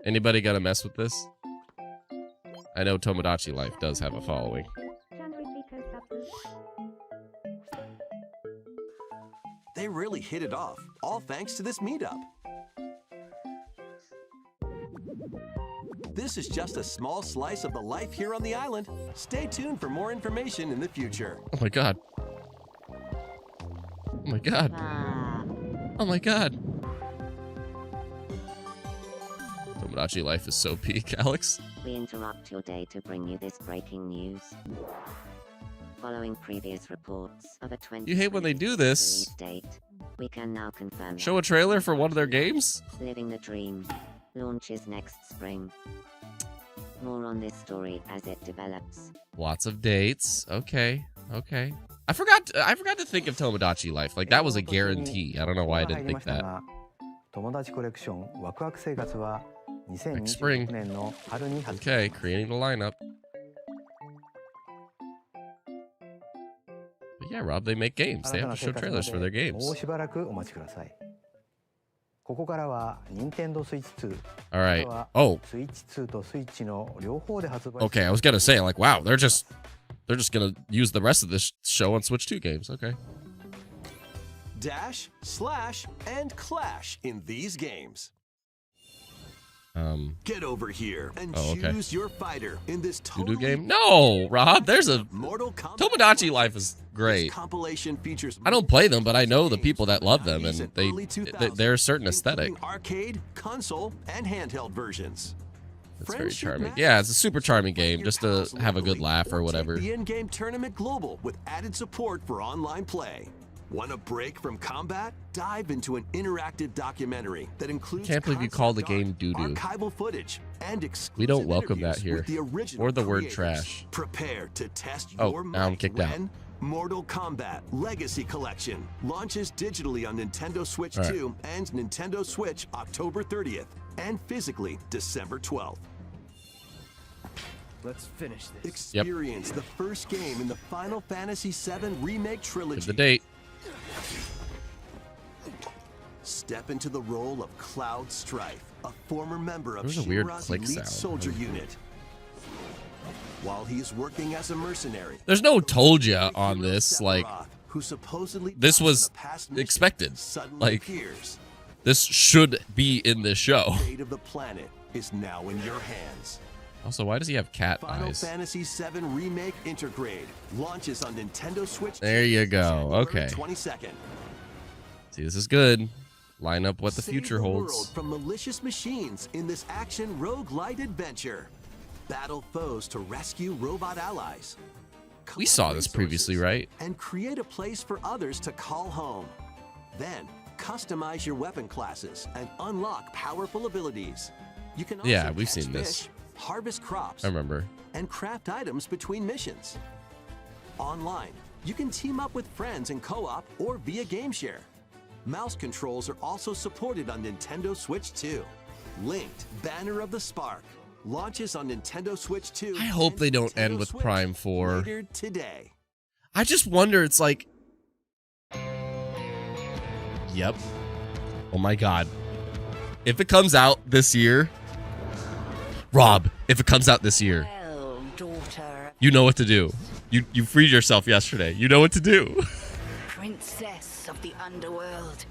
Anybody got to mess with this? I know Tomodachi Life does have a following. They really hit it off, all thanks to this meetup. This is just a small slice of the life here on the island. Stay tuned for more information in the future. Oh my god. Oh my god. Oh my god. Tomodachi Life is so peak, Alex. We interrupt your day to bring you this breaking news. Following previous reports of a 20 You hate when they do this. date, we can now confirm Show a trailer for one of their games? Living the Dream launches next spring. More on this story as it develops. Lots of dates. Okay. Okay. I forgot to think of Tomodachi Life. Like that was a guarantee. I don't know why I didn't think that. 友達コレクションワクワク生活は spring. 2026年の春に始ま Okay, creating the lineup. But yeah, Rob, they make games. They 新た have な to 生 show 活 trailers for ま their でも games. うしばらくお待ちください。ここからは任天堂スイッチ2 All right. は Oh, スイッチ2とスイッチの両方で発売 okay. I was gonna say like, wow, they're just gonna use the rest of this show on Switch 2 games. Okay. Dash, slash, and clash in these games. Get over here and Oh, okay. choose your fighter in this Doo-doo totally game? No, Rob. There's a Mortal Kombat. Tomodachi Life is great. This compilation features I don't play them, but I know the people that love them, and in they early 2000s, they're a certain aesthetic. including arcade, console, and handheld versions. It's very Friendship charming. Match. Yeah, it's a super charming game, Your just to pals have a good locally, laugh or take whatever. The in-game tournament global with added support for online play. Want a break from combat? Dive into an interactive documentary that includes Can't believe you call the game concept art, doo-doo. archival footage, and exclusive We don't welcome that interviews here. with the original Or the word creators. trash. Prepare to test Oh, your now I'm might kicked out. when Mortal Kombat Legacy Collection launches digitally on Nintendo Switch All right. 2 and Nintendo Switch October 30th and physically December 12th. Let's finish this. Experience the first game in the Final Fantasy VII Remake Give trilogy. the date. Step into the role of Cloud Strife, a former member of There's a weird Shinra's click elite sound. soldier unit. While he is working as a mercenary, There's no told ya on this. Like, Sephiroth, who supposedly this died was in a past mission, expected. suddenly Like, appears. this should be in this show. The fate of the planet is now in your hands. Also, why does he have cat Final eyes? Fantasy VII Remake Intergrade launches on Nintendo Switch. There you go. January Okay. 22nd. See, this is good. Line up what the Save future the holds. world from malicious machines in this action roguelite adventure. Battle foes to rescue robot allies. We saw Collect this previously, resources, right? And create a place for others to call home. Then customize your weapon classes and unlock powerful abilities. You can also Yeah, we've catch seen this. fish, harvest crops, I remember. and craft items between missions. Online, you can team up with friends in co-op or via game share. Mouse controls are also supported on Nintendo Switch 2. Linked Banner of the Spark launches on Nintendo Switch 2. I hope and they don't end Nintendo with Switch Prime 4. later today. I just wonder, it's like... Yep. Oh my god. If it comes out this year... Rob, if it comes out this year, Well, daughter, you know what to do. You freed yourself yesterday. You know what to do. princess of the underworld.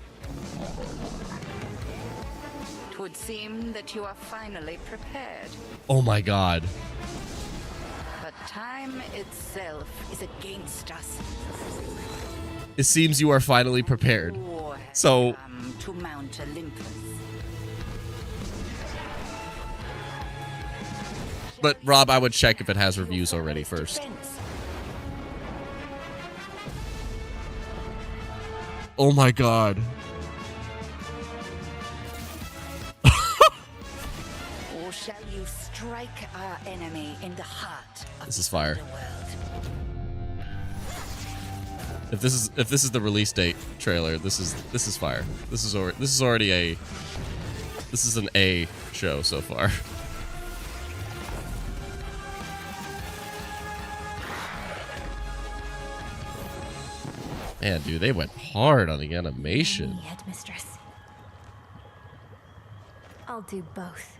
It would seem that you are finally prepared. Oh my god. But Time itself is against us. It seems you are finally prepared. War has So- come to Mount Olympus. But Rob, I would check if it has reviews already first. Defense. Oh my god. Or shall you strike our enemy in the heart of This is the fire. underworld? If this is the release date trailer, this is fire. This is already an A show so far. Man, dude, they went hard on the animation. Headmistress. I'll do both.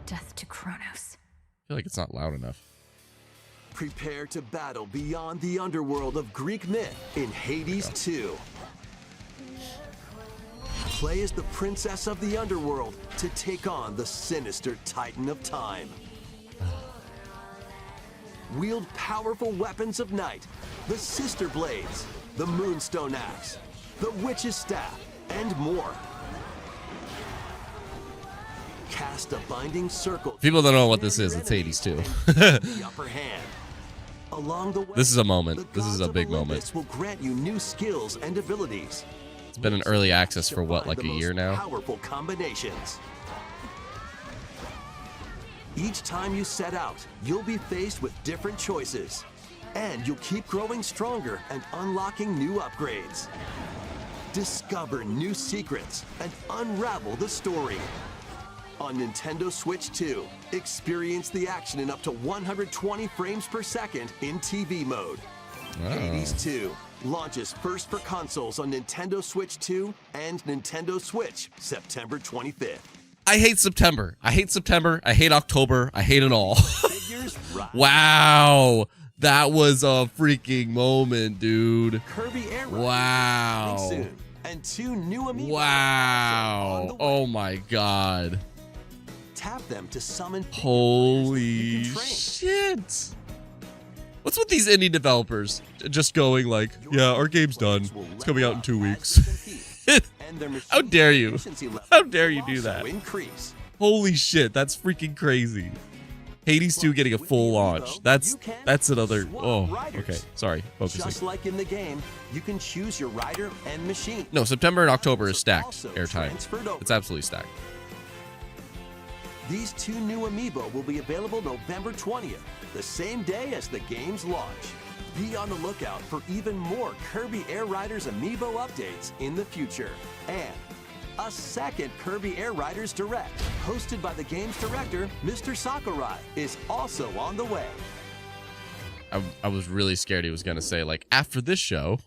Death to Kronos. I feel like it's not loud enough. Prepare to battle beyond the underworld of Greek myth in Hades 2. Play as the princess of the underworld to take on the sinister titan of time. Wield powerful weapons of night, the Sister Blades, the Moonstone Axe, the Witch's Staff, and more. Cast a binding circle. People don't know what this is. It's Hades 2. The upper hand. Along the way, This is a moment. the This is gods a of big Olympus moment. will grant you new skills and abilities. It's been in early access for what, like a Find the year most now? Powerful combinations. Each time you set out, you'll be faced with different choices. And you'll keep growing stronger and unlocking new upgrades. Discover new secrets and unravel the story. On Nintendo Switch 2, experience the action in up to 120 frames per second in TV mode. Hades 2 launches first for consoles on Nintendo Switch 2 and Nintendo Switch September 25th. I hate September. I hate September. I hate October. I hate it all. Figures rise. Wow. That was a freaking moment, dude. Kirby Air Ride Wow. coming soon, and 2 new amiibo on Wow. the way. Oh my god. Tap them to summon figure players that Holy you can train. shit. What's with these indie developers just going like, yeah, our game's done. It's coming out in 2 weeks. How dare you? How dare you do that? Increase. Holy shit, that's freaking crazy. Hades 2 getting a full launch. That's another. Oh, okay. Sorry, Just focusing. like in the game, you can choose your rider and machine. No, September and October is stacked Also airtime. transferred over. It's absolutely stacked. These 2 new amiibo will be available November 20th, the same day as the game's launch. Be on the lookout for even more Kirby Air Riders amiibo updates in the future. And a second Kirby Air Riders Direct, hosted by the game's director, Mr. Sakurai, is also on the way. I was really scared he was going to say, like, after this show.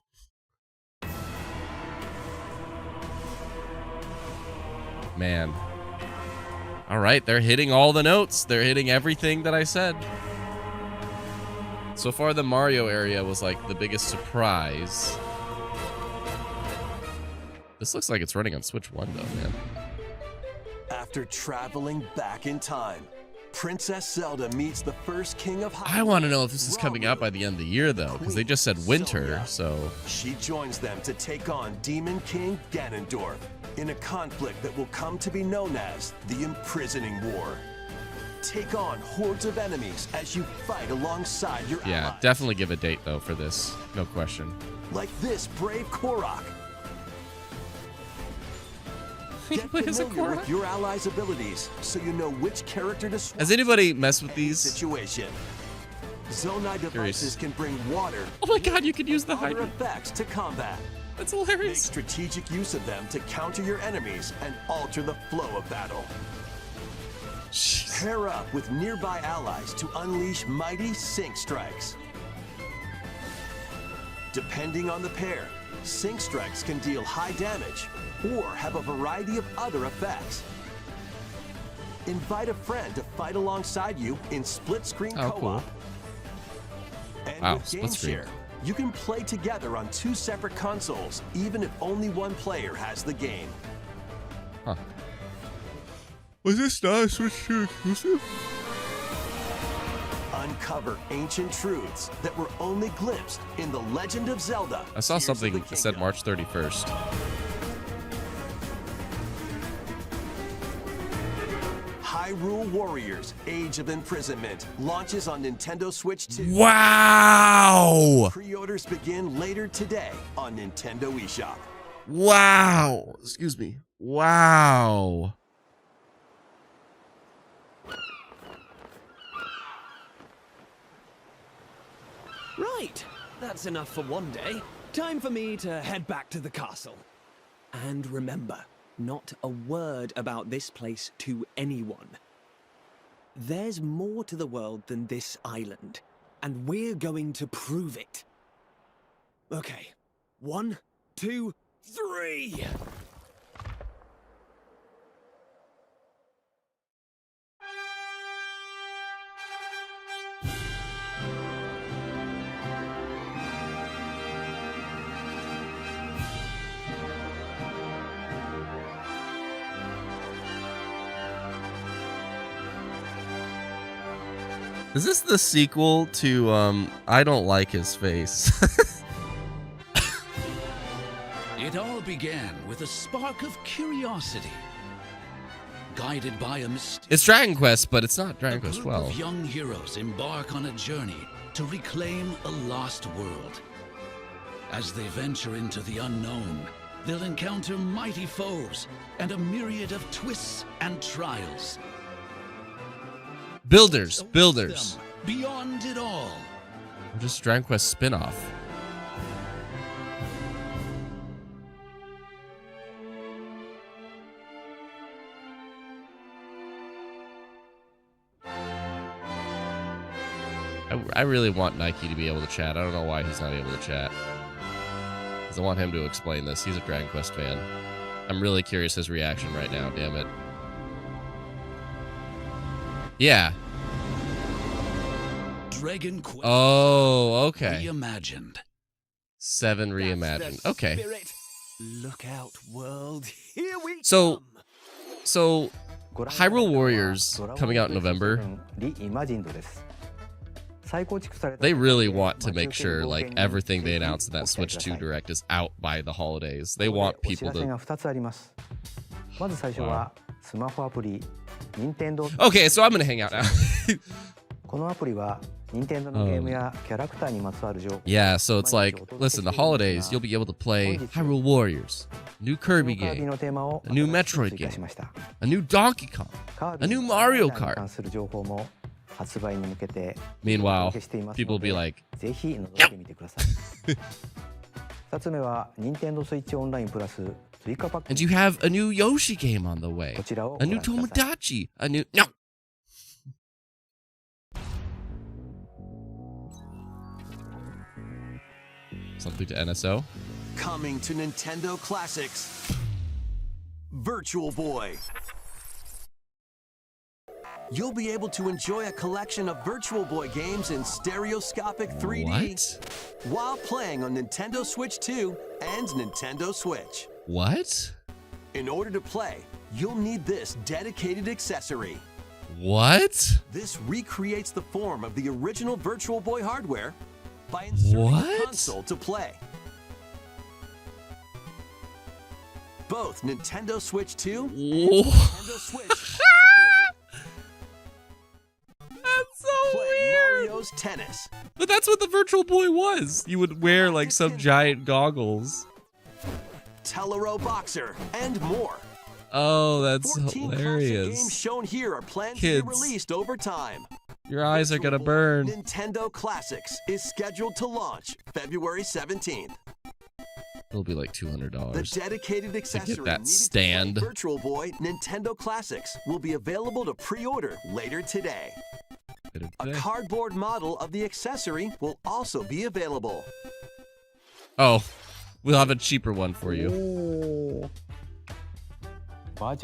Man. All right, they're hitting all the notes. They're hitting everything that I said. So far, the Mario area was like the biggest surprise. This looks like it's running on Switch 1, though, man. After traveling back in time, Princess Zelda meets the first king of Hyrule. I want to know if this is coming out by the end of the year, though, because they just said winter, so... She joins them to take on Demon King Ganondorf in a conflict that will come to be known as the Imprisoning War. Take on hordes of enemies as you fight alongside your Yeah, allies. definitely give a date, though, for this. No question. Like this brave Korok. Get Wait, is it familiar Korok? with your allies' abilities so you know which character to swap Has anybody messed with in any these? situation. Zonai devices can bring water, Oh my god, you could use the other hydrant. effects to combat. That's Make hilarious. strategic use of them to counter your enemies and alter the flow of battle. Jeez. Pair up with nearby allies to unleash mighty sync strikes. Depending on the pair, sync strikes can deal high damage or have a variety of other effects. Invite a friend to fight alongside you in split-screen Oh, co-op. cool. And Wow, with split Game screen. Share, you can play together on 2 separate consoles, even if only one player has the game. Huh. Was this not a Switch 2 exclusive? Uncover ancient truths that were only glimpsed in The Legend of Zelda. I saw Tears of something the that said Kingdom. March 31st. Hyrule Warriors: Age of Imprisonment launches on Nintendo Switch 2. Wow! Pre-orders begin later today on Nintendo eShop. Wow! Excuse me. Wow! Right, that's enough for one day. Time for me to head back to the castle. And remember, not a word about this place to anyone. There's more to the world than this island, and we're going to prove it. Okay, 1, 2, 3! Is this the sequel to, I Don't Like His Face? It all began with a spark of curiosity. Guided by a mysterious... It's Dragon Quest, but it's not Dragon Quest group 12. of young heroes embark on a journey to reclaim a lost world. As they venture into the unknown, they'll encounter mighty foes and a myriad of twists and trials. Builders. Them beyond it all. Or just Dragon Quest spin-off. I really want Nike to be able to chat. I don't know why he's not able to chat. Because I want him to explain this. He's a Dragon Quest fan. I'm really curious his reaction right now, damn it. Yeah. Dragon Quest. Oh, okay. Reimagined. 7 reimagined. Okay. Spirit. Look out, world. Here we So, come. so Hyrule Warriors coming out in November. They really want to make sure like everything they announced in that Switch 2 Direct is out by the holidays. They want people to. Wow. Okay, so I'm gonna hang out now. Yeah, so it's like, listen, the holidays, you'll be able to play Hyrule Warriors, new Kirby game, a new Metroid game, a new Donkey Kong, a new Mario Kart. Meanwhile, people will be like, and you have a new Yoshi game on the way, a new Tomodachi, a new... No! Something to NSO? Coming to Nintendo Classics, Virtual Boy. You'll be able to enjoy a collection of Virtual Boy games in stereoscopic 3D What? while playing on Nintendo Switch 2 and Nintendo Switch. What? In order to play, you'll need this dedicated accessory. What? This recreates the form of the original Virtual Boy hardware by inserting a What? console to play. Both Nintendo Switch 2 and Whoa. Nintendo Switch are supported. That's so Play weird. Mario's Tennis, But that's what the Virtual Boy was. You would wear like some giant goggles. Telero Boxer, and more. Oh, that's 14 classic games hilarious. shown here are planned to Kids. be released over time. Your eyes are gonna burn. Nintendo Classics is scheduled to launch February 17th. It'll be like The $200. dedicated accessory that needed stand. to play Virtual Boy Nintendo Classics will be available to pre-order later today. A cardboard model of the accessory will also be available. Oh, we'll have a cheaper one for you. I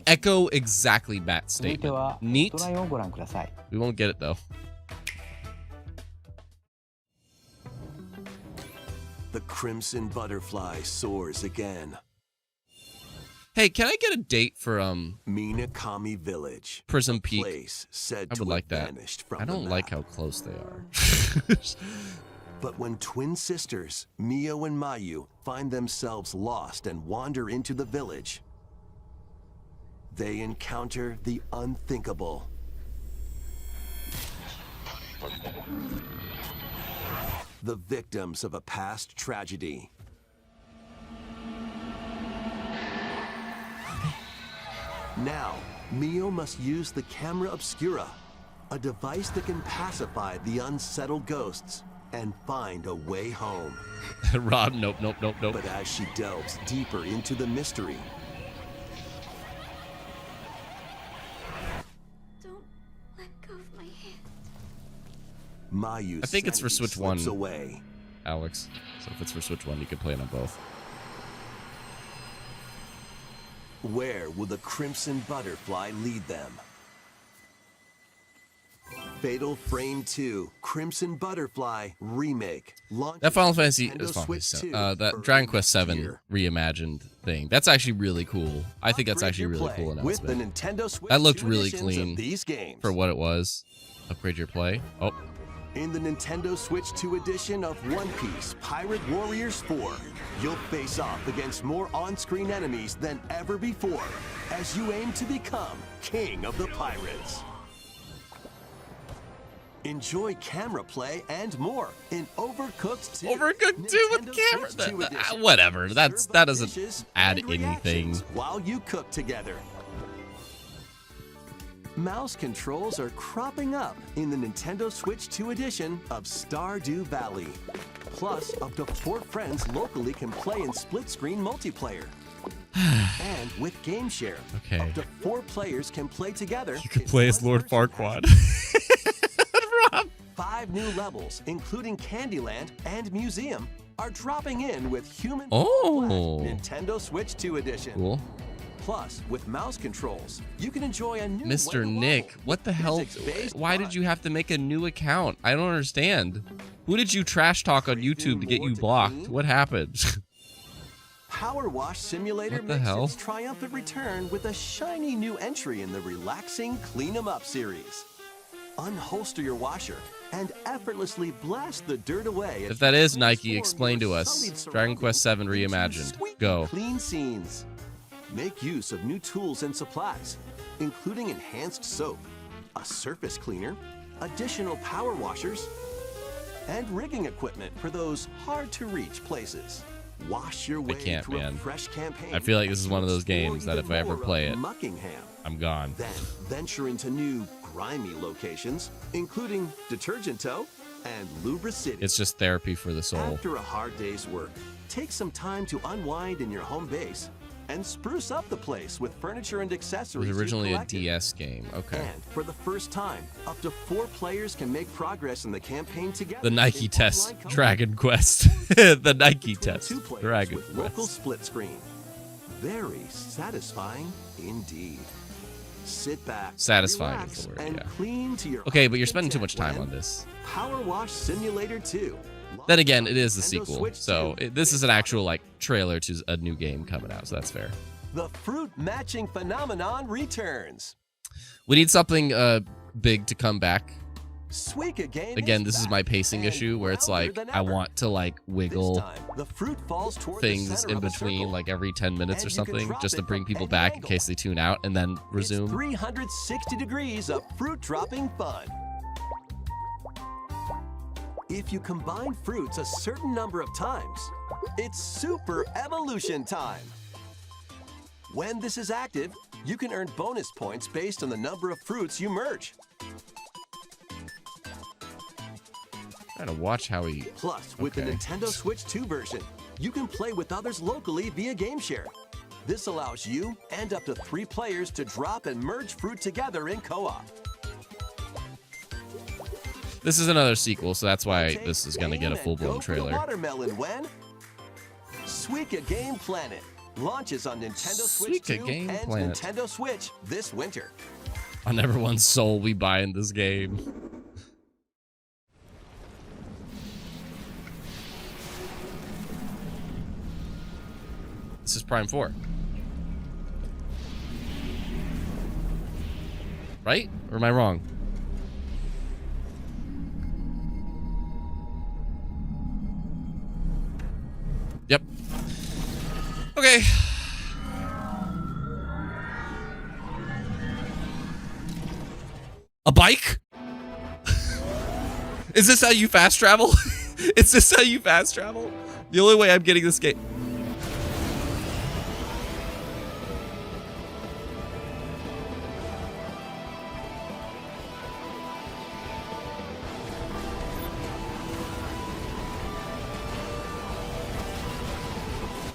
echo exactly Matt's statement. Neat. We won't get it though. The Crimson Butterfly soars again. Hey, can I get a date for Minakami Village. Prism a Peak? place said I to would like have that. vanished from I the don't like map. how close they are. But when twin sisters, Mio and Mayu, find themselves lost and wander into the village, they encounter the unthinkable. The victims of a past tragedy. Now, Mio must use the camera obscura, a device that can pacify the unsettled ghosts and find a way home. Rob, nope. But as she delves deeper into the mystery, Don't let go of my hand. Mayu I think it's for Switch 1. away. Alex. So if it's for Switch 1, you can play it on both. Where will the Crimson Butterfly lead them? Fatal Frame 2 Crimson Butterfly Remake. That Final Fantasy, Nintendo Switch 2 that for Dragon Quest next 7 year. reimagined thing. That's actually really cool. I think that's Upgrade actually your really play cool with the announcement. Nintendo Switch That looked 2 really editions clean of these games. for what it was. Upgrade your play. Oh, In the Nintendo Switch 2 edition of One Piece Pirate Warriors 4, you'll face off against more on-screen enemies than ever before as you aim to become King of the Pirates. Enjoy camera play and more in Overcooked 2. Overcooked 2 with Nintendo camera. Switch 2 edition. Whatever. That Serve up doesn't dishes add and anything. reactions while you cook together. Mouse controls are cropping up in the Nintendo Switch 2 edition of Stardew Valley. Plus, up to 4 friends locally can play in split-screen multiplayer. And with Game Share, Okay. up to 4 players can play together. You could in play as one Lord person Farquaad. Rob. 5 new levels, including Candyland and Museum, are dropping in with Human Oh. Black Nintendo Switch 2 edition. Cool. Plus, with mouse controls, you can enjoy a new Mr. way to Nick, level. what the hell? Physics-based Why fun. did you have to make a new account? I don't understand. Who did you trash talk on YouTube to get you blocked? What happened? Power Wash Simulator What the makes hell? its triumphant return with a shiny new entry in the relaxing Clean 'em Up series. Unholster your washer and effortlessly blast the dirt away. as If that you is Nike, transform explain your to us. sullied Dragon Quest surroundings 7 into reimagined. squeaky Go. Clean scenes. Make use of new tools and supplies, including enhanced soap, a surface cleaner, additional power washers, and rigging equipment for those hard-to-reach places. Wash your way can't, through man. a fresh campaign. I feel like this is one of those to explore games that even if I ever more play of it, Muckingham. I'm gone. Then venture into new grimy locations, including Detergent Toe and Lubra City. It's just therapy for the soul. After a hard day's work, take some time to unwind in your home base and spruce up the place with furniture and It accessories. was you originally a collected. DS game. Okay. And for the first time, up to 4 players can make progress in the campaign together. The Nike in test, online co-op. Dragon Quest. The Nike Between test, 2 players Dragon with local Quest. split screen. Very satisfying indeed. Sit back, Satisfying relax, is the word, and yeah. clean to your Okay, but you're heart's spending too much content time on when this. Power Wash Simulator 2. Then again, it is the Nintendo sequel, Switch so 2. this is an actual like trailer to a new game coming out, so that's fair. The fruit matching phenomenon returns. We need something big to come back. Suika game Again, this is back my pacing and issue where it's louder like than I ever. want to like This wiggle time, the fruit falls toward the things center in of a between circle. like every 10 minutes or And you can something drop just to it bring from people any back in angle. case they tune out and then It's resume. 360 degrees of fruit dropping fun. If you combine fruits a certain number of times, it's super evolution time. When this is active, you can earn bonus points based on the number of fruits you merge. Gotta watch how he. Plus, with the Okay. Nintendo Switch 2 version, you can play with others locally via Game Share. This allows you and up to 3 players to drop and merge fruit together in co-op. This is another sequel, so that's why Take this is gonna get a aim and full-blown go for the trailer. Watermelon when Suika Game Planet launches on Nintendo Switch Suika 2 Game and Planet. Nintendo Switch this winter. On everyone's soul, we buy in this game. This is Prime 4. right? Or am I wrong? Yep. Okay. A bike? Is this how you fast travel? Is this how you fast travel? The only way I'm getting this game.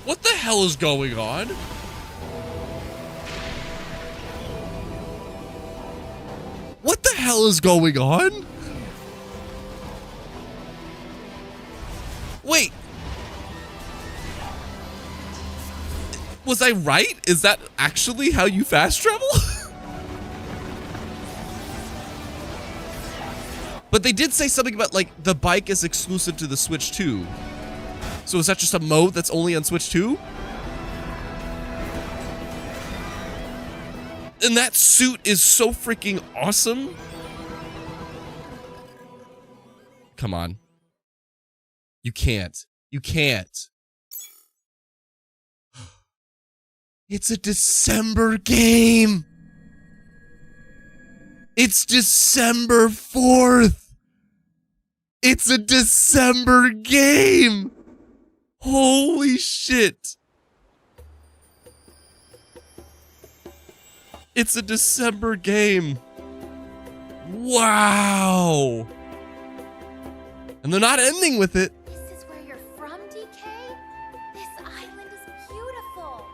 What the hell is going on? What the hell is going on? Wait. Was I right? Is that actually how you fast travel? But they did say something about, like, the bike is exclusive to the Switch 2. So is that just a mode that's only on Switch 2? And that suit is so freaking awesome. Come on. You can't. You can't. It's a December game. It's December 4th. It's a December game. Holy shit. It's a December game. Wow. And they're not ending with it. This is where you're from, DK? This island is beautiful.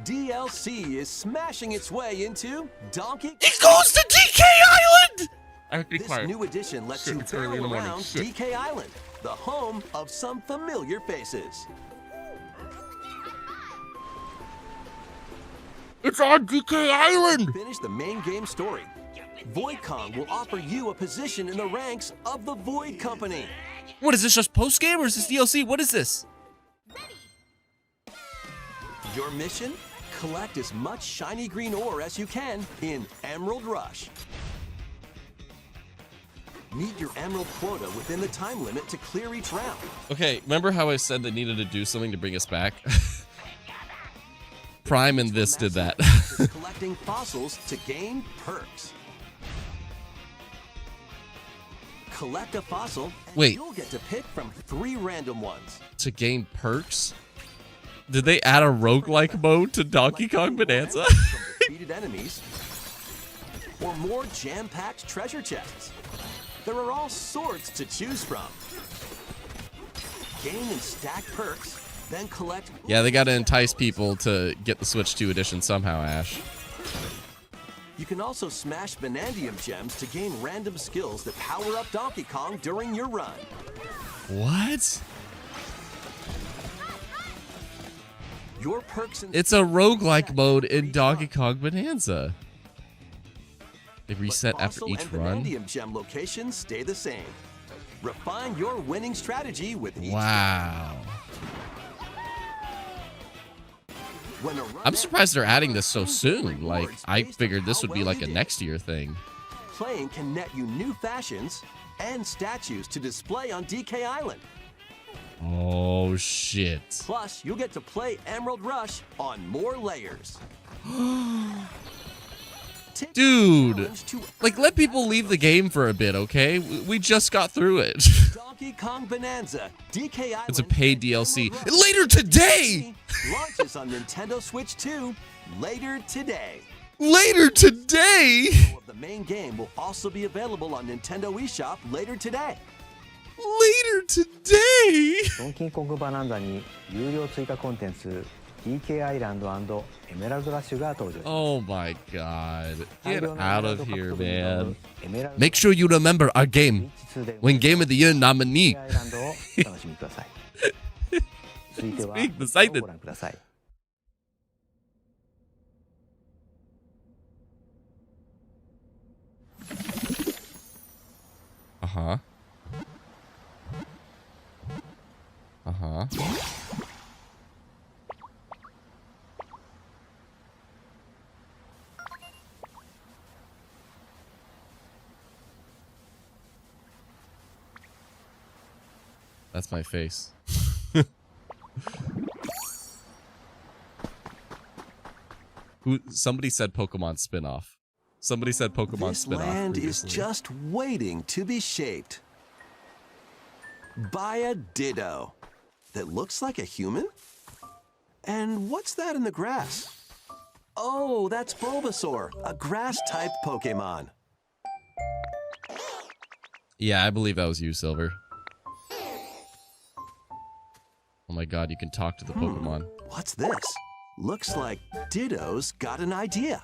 DLC is smashing its way into Donkey. It goes to DK Island! I have to be This quiet. new edition lets you It's early in the barrel morning. around Shit. DK Island, the home of some familiar faces. It's on DK Island! Finish the main game story. Void Kong will offer you a position in the ranks of the Void Company. What is this, just post game or is this DLC? What is this? Your mission? Collect as much shiny green ore as you can in Emerald Rush. Meet your emerald quota within the time limit to clear each round. Okay, remember how I said they needed to do something to bring us back? Prime and this did that. Collecting fossils to gain perks. Collect a fossil and Wait. you'll get to pick from 3 random ones. To gain perks? Did they add a roguelike mode to Donkey Kong Bonanza? From defeated enemies or more jam-packed treasure chests. There are all sorts to choose from. Gain and stack perks, then collect. Yeah, they gotta entice people to get the Switch 2 edition somehow, Ash. You can also smash Vanadium gems to gain random skills that power up Donkey Kong during your run. What? Your perks and It's a roguelike mode in Donkey Kong Bonanza. They reset after fossil each and run? Vanadium gem locations stay the same. Refine your winning strategy with each Wow. When a run I'm surprised they're adding this so ends, soon. rewards Like, I based on figured this how would be well like you a did. next year thing. Playing can net you new fashions and statues to display on DK Island. Oh, shit. Plus, you'll get to play Emerald Rush on more layers. Take the Dude. challenge to Like, let people leave the game for a bit, okay? We just got through it. Donkey Kong Bonanza, DK Island. It's a paid DLC. Emerald Rush Later today! launches on Nintendo Switch 2 later today. Later today! The main game will also be available on Nintendo eShop later today. Later today! ドンキーコングバナンザに有料追加コンテンツ DK アイランドエメラルドラッシュが登場します。 Oh my god. 大 Get 量の out エメラル of ド獲 here, 得による man. エメラルド Make sure you remember our game. When Game of the Year nominee. DK アイランドをお楽しみください。続いては Speak the silent. ご覧ください。Uh-huh. Uh-huh. That's my face. Somebody said Pokemon spin-off. Somebody said Pokemon This spin-off land previously. is just waiting to be shaped by a Ditto that looks like a human. And what's that in the grass? Oh, that's Bulbasaur, a grass-type Pokemon. Yeah, I believe that was you, Silver. Oh my god, you can talk to the Pokemon. What's this? Looks like Ditto's got an idea.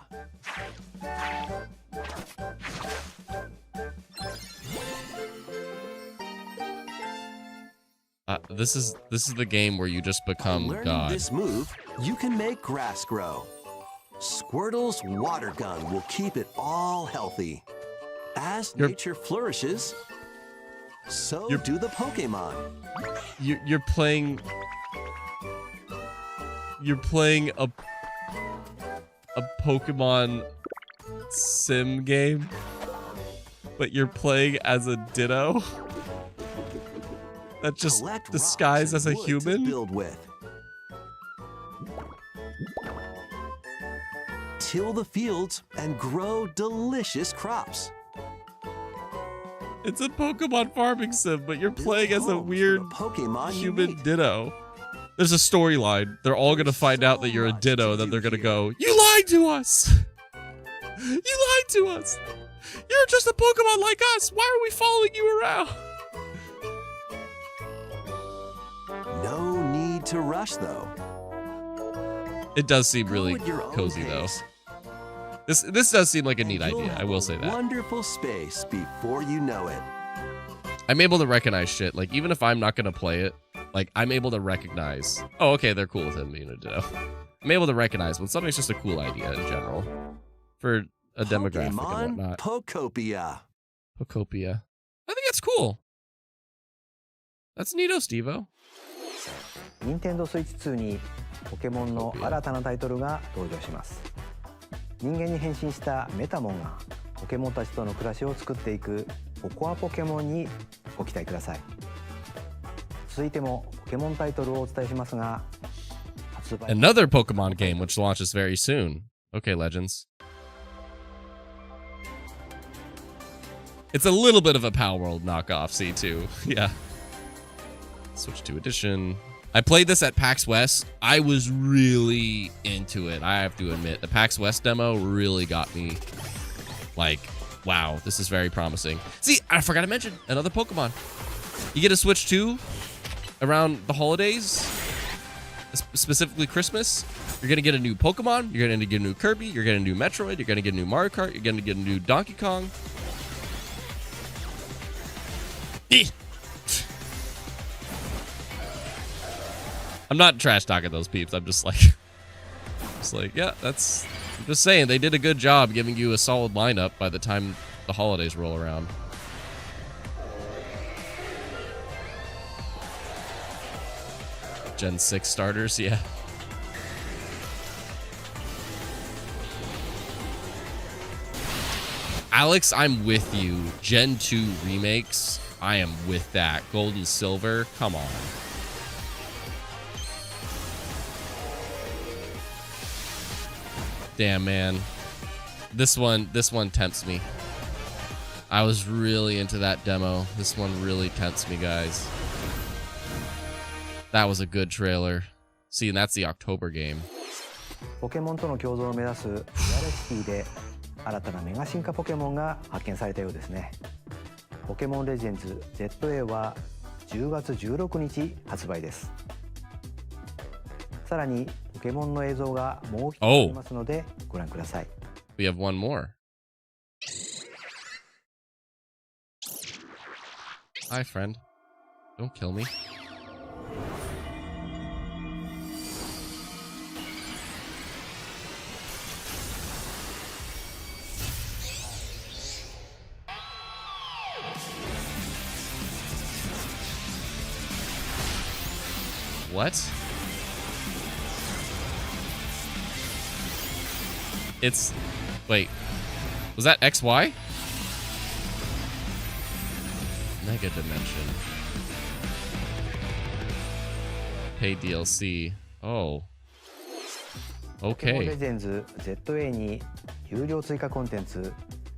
This is the game where you just become Learning God. this move, you can make grass grow. Squirtle's water gun will keep it all healthy. As nature flourishes, so do the Pokemon. You're playing a Pokemon sim game, but you're playing as a Ditto that just disguised as a human. Build with. Till the fields and grow delicious crops. It's a Pokemon farming sim, but you're playing as a weird Pokemon human Ditto. There's a storyline. They're all gonna find out that you're a Ditto, then they're gonna go, "You lied to us! You lied to us! You're just a Pokemon like us! Why are we following you around?" No need to rush, though. It does seem really Go at your own cozy, though. pace. This does seem like a neat You'll idea. I will say that. Wonderful space before you know it. I'm able to recognize shit. Like, even if I'm not gonna play it, like, I'm able to recognize, oh, okay, they're cool with him being a Ditto. I'm able to recognize when something's just a cool idea in general for a demographic and Pokemon whatnot. Pokopia. Pokopia. I think that's cool. That's neato, Stevo. 任天堂スイッチ2にポケモンの新たなタイトルが登場します。人間に変身したメタモンがポケモンたちとの暮らしを作っていくココアポケモンにご期待ください。続いてもポケモンタイトルをお伝えしますが、発売 Another Pokemon game which launches very soon. Okay, Legends. It's a little bit of a Pal World knockoff, C2. Yeah. Switch to Edition. I played this at PAX West. I was really into it, I have to admit. The PAX West demo really got me. Like, wow, this is very promising. See, I forgot to mention another Pokemon. You get a Switch 2 around the holidays, specifically Christmas. You're going to get a new Pokemon. You're going to get a new Kirby. You're going to get a new Metroid. You're going to get a new Mario Kart. You're going to get a new Donkey Kong. I'm not trash talking those peeps. I'm just like, yeah, that's, I'm just saying they did a good job giving you a solid lineup by the time the holidays roll around. Gen 6 starters, yeah. Alex, I'm with you. Gen 2 remakes, I am with that. Gold and Silver, come on. Damn, man. This one tempts me. I was really into that demo. This one really tempts me, guys. That was a good trailer. See, and that's the October game. ポケモンとの共存を目指すリアルシティで新たなメガ進化ポケモンが発見されたようですね。ポケモンレジェンズ ZA は10月16日発売です。さらにポケモンの映像がもう一つありますのでご覧ください。We have one more. Hi, friend. Don't kill me. What? It's... Wait. Was that XY? Mega Dimension. Pay DLC. Oh. ポケモンレ Okay. ジェンズ ZA に有料追加コンテンツ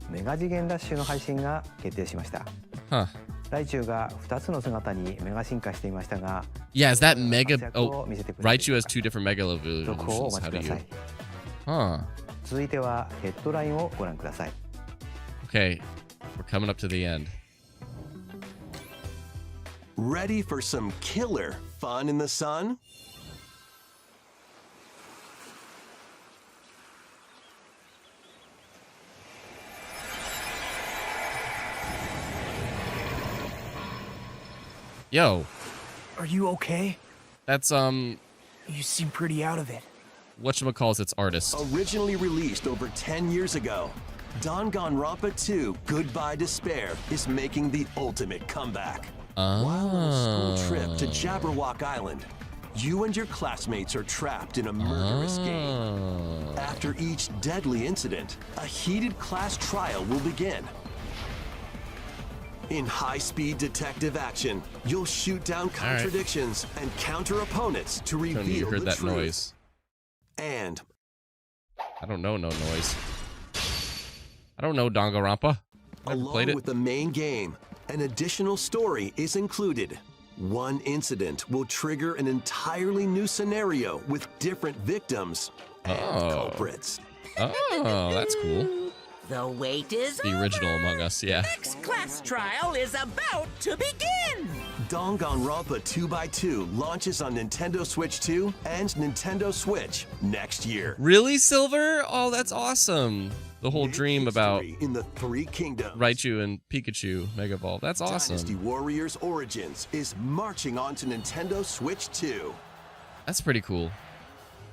メガ次元ダッシュの配信が決定しました Huh. ライチュウが2つの姿にメガ進化していましたが Yeah, is that mega... 活躍 Oh, を見せてくれています Raichu has 2 different mega 続報をお evolutions. 待 How ち do くださ you... い Huh. 続いてはヘッドラインをご覧ください Okay. We're coming up to the end. Ready for some killer fun in the sun? Yo, Are you okay? that's, You seem pretty out of it. whatchamacalls its artist. Originally released over 10 years ago, Danganronpa 2 Goodbye Despair is making the ultimate comeback. While on a school trip to Jabberwock Island, you and your classmates are trapped in a murderous game. After each deadly incident, a heated class trial will begin. In high-speed detective action, you'll shoot down contradictions and counter opponents to Tony, you reveal heard the that truth. noise. And I don't know no noise. I don't know Danganronpa. Never along played it. with the main game, an additional story is included. One incident will trigger an entirely new scenario with different victims and culprits. Oh, that's cool. The wait is The original Among Us, yeah. Next class trial is about to begin. Danganronpa 2x2 launches on Nintendo Switch 2 and Nintendo Switch next year. Really, Silver? Oh, that's awesome. The whole dream about in the Three Kingdoms. Raichu and Pikachu Mega Evolve. That's awesome. Dynasty Warriors Origins is marching on to Nintendo Switch 2. That's pretty cool.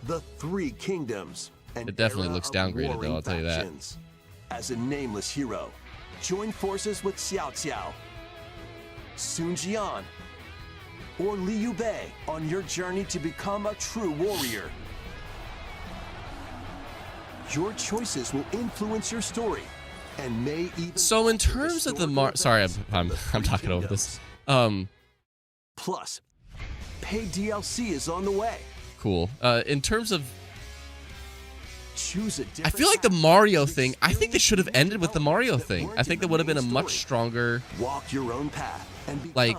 The Three Kingdoms. It definitely looks downgraded, though, I'll tell you that. As a nameless hero, join forces with Xiao Xiao, Sun Jian, or Liu Bei on your journey to become a true warrior. Your choices will influence your story and may even... So in terms of the sorry, I'm talking over this. Plus, paid DLC is on the way. Cool. In terms of... Choose a I feel like the Mario thing, I think they should have ended with the Mario thing. I think that would have been a much stronger... Walk your own path and like,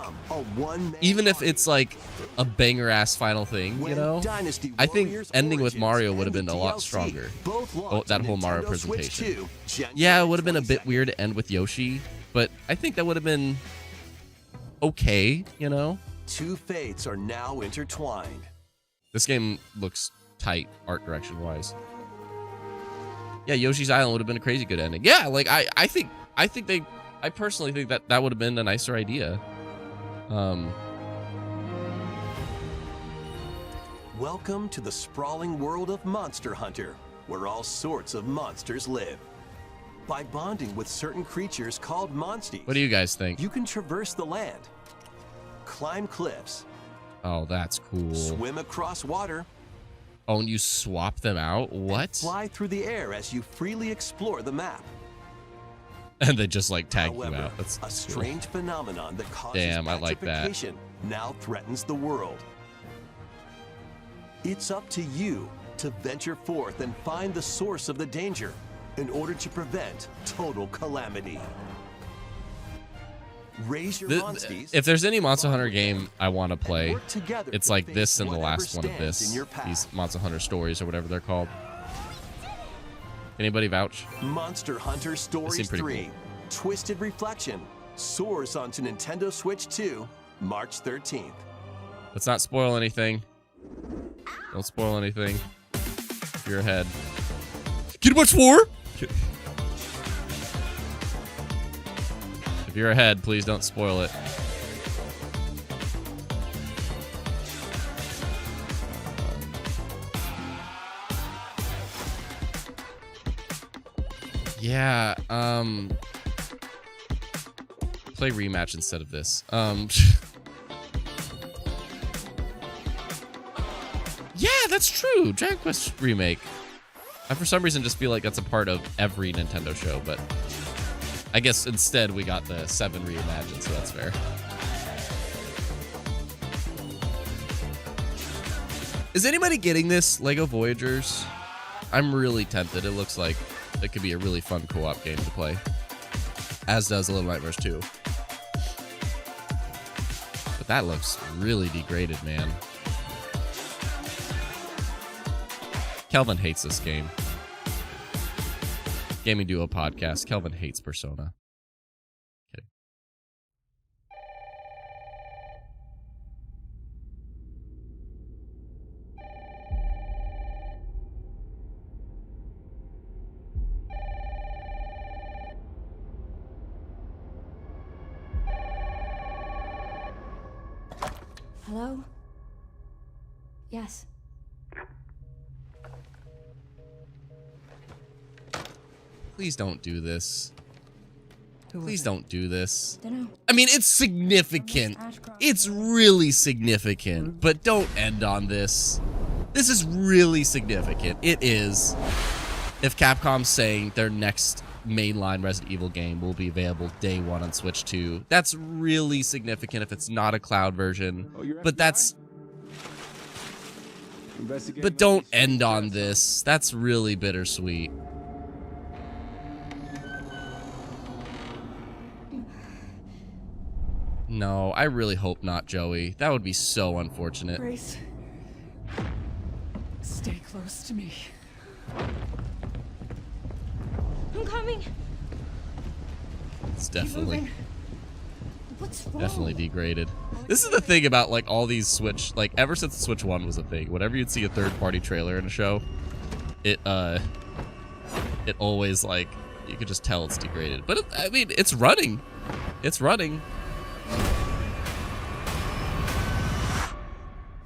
even if it's like a banger-ass final thing, you know? I think ending with Mario would have been a lot stronger. Oh, that whole Mario presentation. Yeah, it would have been a bit weird to end with Yoshi, but I think that would have been okay, you know? Two fates are now intertwined. This game looks tight, art direction-wise. Yeah, Yoshi's Island would have been a crazy good ending. Yeah, like I personally think that would have been a nicer idea. Welcome to the sprawling world of Monster Hunter, where all sorts of monsters live. By bonding with certain creatures called monsties, What do you guys think? you can traverse the land, climb cliffs, Oh, that's cool. swim across water, Oh, and you swap them out? What? fly through the air as you freely explore the map. And they just like tag However, you out. That's a cool. strange phenomenon that causes Damn, I like that. petrification now threatens the world. It's up to you to venture forth and find the source of the danger in order to prevent total calamity. Raise your monsties. If there's any Monster Hunter game I want to play, work together it's to like face this and the whatever last one of stands this. in your path. These Monster Hunter stories or whatever they're called. Anybody vouch? Monster Hunter They Stories seem pretty 3 Twisted Reflection soars onto Nintendo Switch 2 March 13th. Let's not spoil anything. Don't spoil anything. If you're ahead. Get much more? If you're ahead, please don't spoil it. Yeah, play rematch instead of this. Yeah, that's true. Dragon Quest remake. I for some reason just feel like that's a part of every Nintendo show, but I guess instead we got the 7 reimagined, so that's fair. Is anybody getting this Lego Voyagers? I'm really tempted. It looks like it could be a really fun co-op game to play. As does Little Nightmares 2. But that looks really degraded, man. Kelvin hates this game. Gaming Duo podcast. Kelvin hates Persona. Kidding. Hello? Yes. Please don't do this. Please don't do this. Dunno. I mean, it's significant. It's really significant, but don't end on this. This is really significant. It is. If Capcom's saying their next mainline Resident Evil game will be available day one on Switch 2, that's really significant if it's not a cloud version. But that's... But don't end on this. That's really bittersweet. No, I really hope not, Joey. That would be so unfortunate. Grace, stay close to me. I'm coming. It's definitely What's wrong? definitely degraded. This is the thing about like all these Switch, like ever since the Switch 1 was a thing, whenever you'd see a third-party trailer in a show, it always like you could just tell it's degraded. But I mean, it's running. It's running.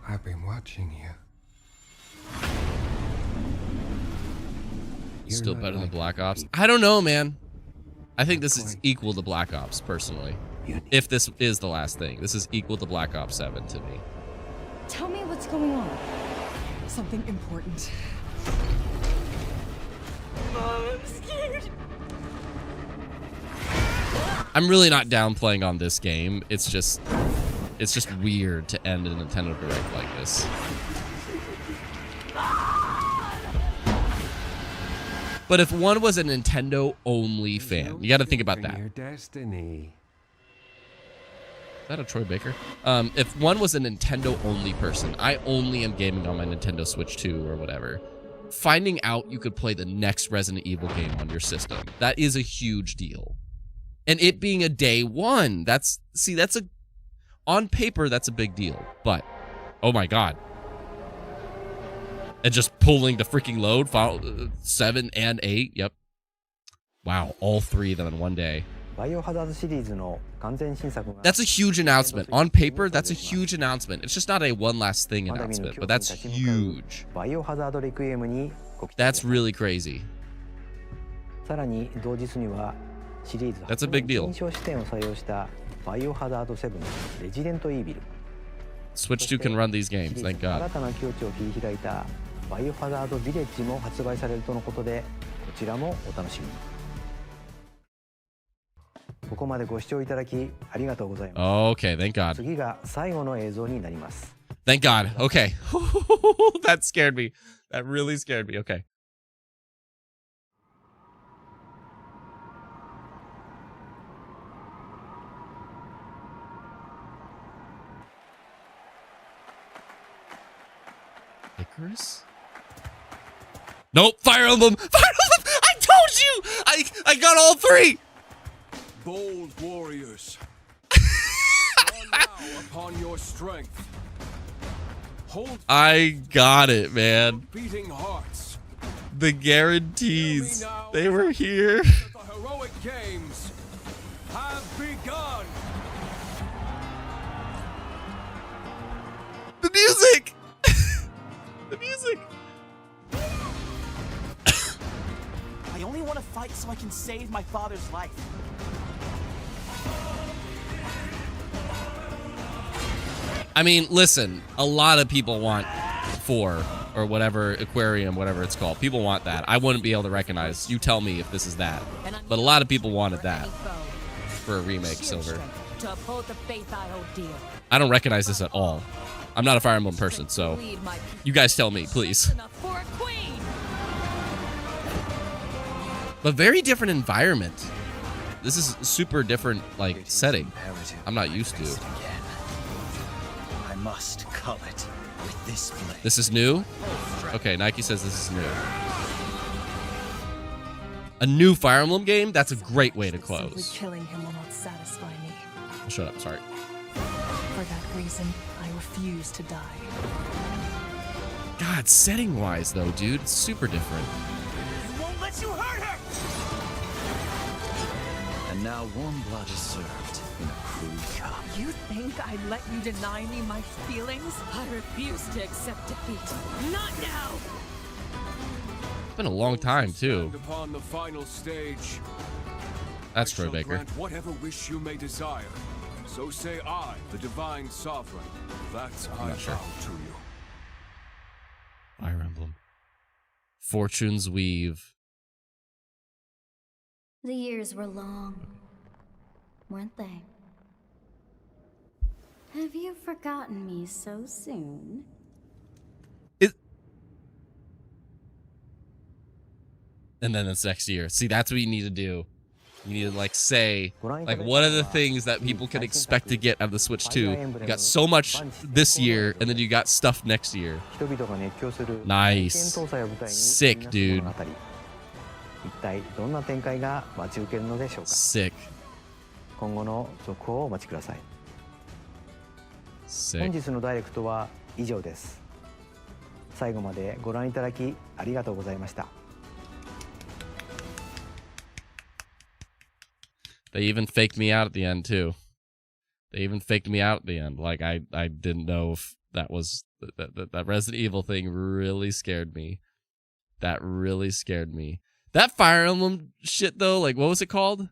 I've been watching you. Still better than Black Ops. I don't know, man. I think this is equal to Black Ops, personally. If this is the last thing. This is equal to Black Ops 7 to me. Tell me what's going on. Something important. I'm scared. I'm really not down playing on this game. It's just weird to end a Nintendo Direct like this. But if one was a Nintendo-only fan, you got to think about that. Your destiny. Is that a Troy Baker? If one was a Nintendo-only person, I only am gaming on my Nintendo Switch 2 or whatever. Finding out you could play the next Resident Evil game on your system, that is a huge deal. And it being a day one, on paper, that's a big deal. But, oh my God. And just pulling the freaking load, 7 and 8, yep. Wow, all three of them in one day. That's a huge announcement. On paper, that's a huge announcement. It's just not a one last thing announcement, but that's huge. That's really crazy. That's a big deal. Switch 2 can run these games, thank God. バイオハザードビレッジも発売されるとのことで、こちらもお楽しみに。ここまでご視聴いただきありがとうございます。Okay, thank God. 次が最後の映像になります。Thank God. Okay. That scared me. That really scared me. Okay. Icarus? Nope, Fire Emblem! Fire Emblem! I told you! I got all three! Bold warriors. Draw now upon your strength. Hold I got it, man. beating hearts. The guarantees. They were here. The heroic games have begun. The music! The music! I only want to fight so I can save my father's life. I mean, listen, a lot of people want 4 or whatever, Aquarium, whatever it's called. People want that. I wouldn't be able to recognize. You tell me if this is that. But a lot of people wanted that for a remake, Silver. To uphold the faith I hold dear. I don't recognize this at all. I'm not a Fire Emblem person, so you guys tell me, please. But very different environment. This is super different, like, setting. I'm not used to. I must cull it with this blade. This is new? Okay, Nike says this is new. A new Fire Emblem game? That's a great way to close. Killing him will not satisfy me. Shut up, sorry. For that reason, I refuse to die. God, setting-wise, though, dude, it's super different. I won't let you hurt her! And now warm blood is served in a crude cup. You think I'd let you deny me my feelings? I refuse to accept defeat. Not now! It's been a long time, too. Upon the final stage, That's Troy Baker. grant whatever wish you may desire. So say I, the divine sovereign, that I not sure. vow to you. Fire Emblem. Fortune's Weave. The years were long, weren't they? Have you forgotten me so soon? And then it's next year. See, that's what you need to do. You need to, like, say, like, what are the things that people can expect to get out of the Switch 2? You got so much this year, and then you got stuff next year. Nice. Sick, dude. Sick. Sick. 本日のダイレクトは以上です。最後までご覧いただきありがとうございました。 They even faked me out at the end, too. They even faked me out at the end. Like, I didn't know if that was... That Resident Evil thing really scared me. That really scared me. That Fire Emblem shit, though, like, what was it called?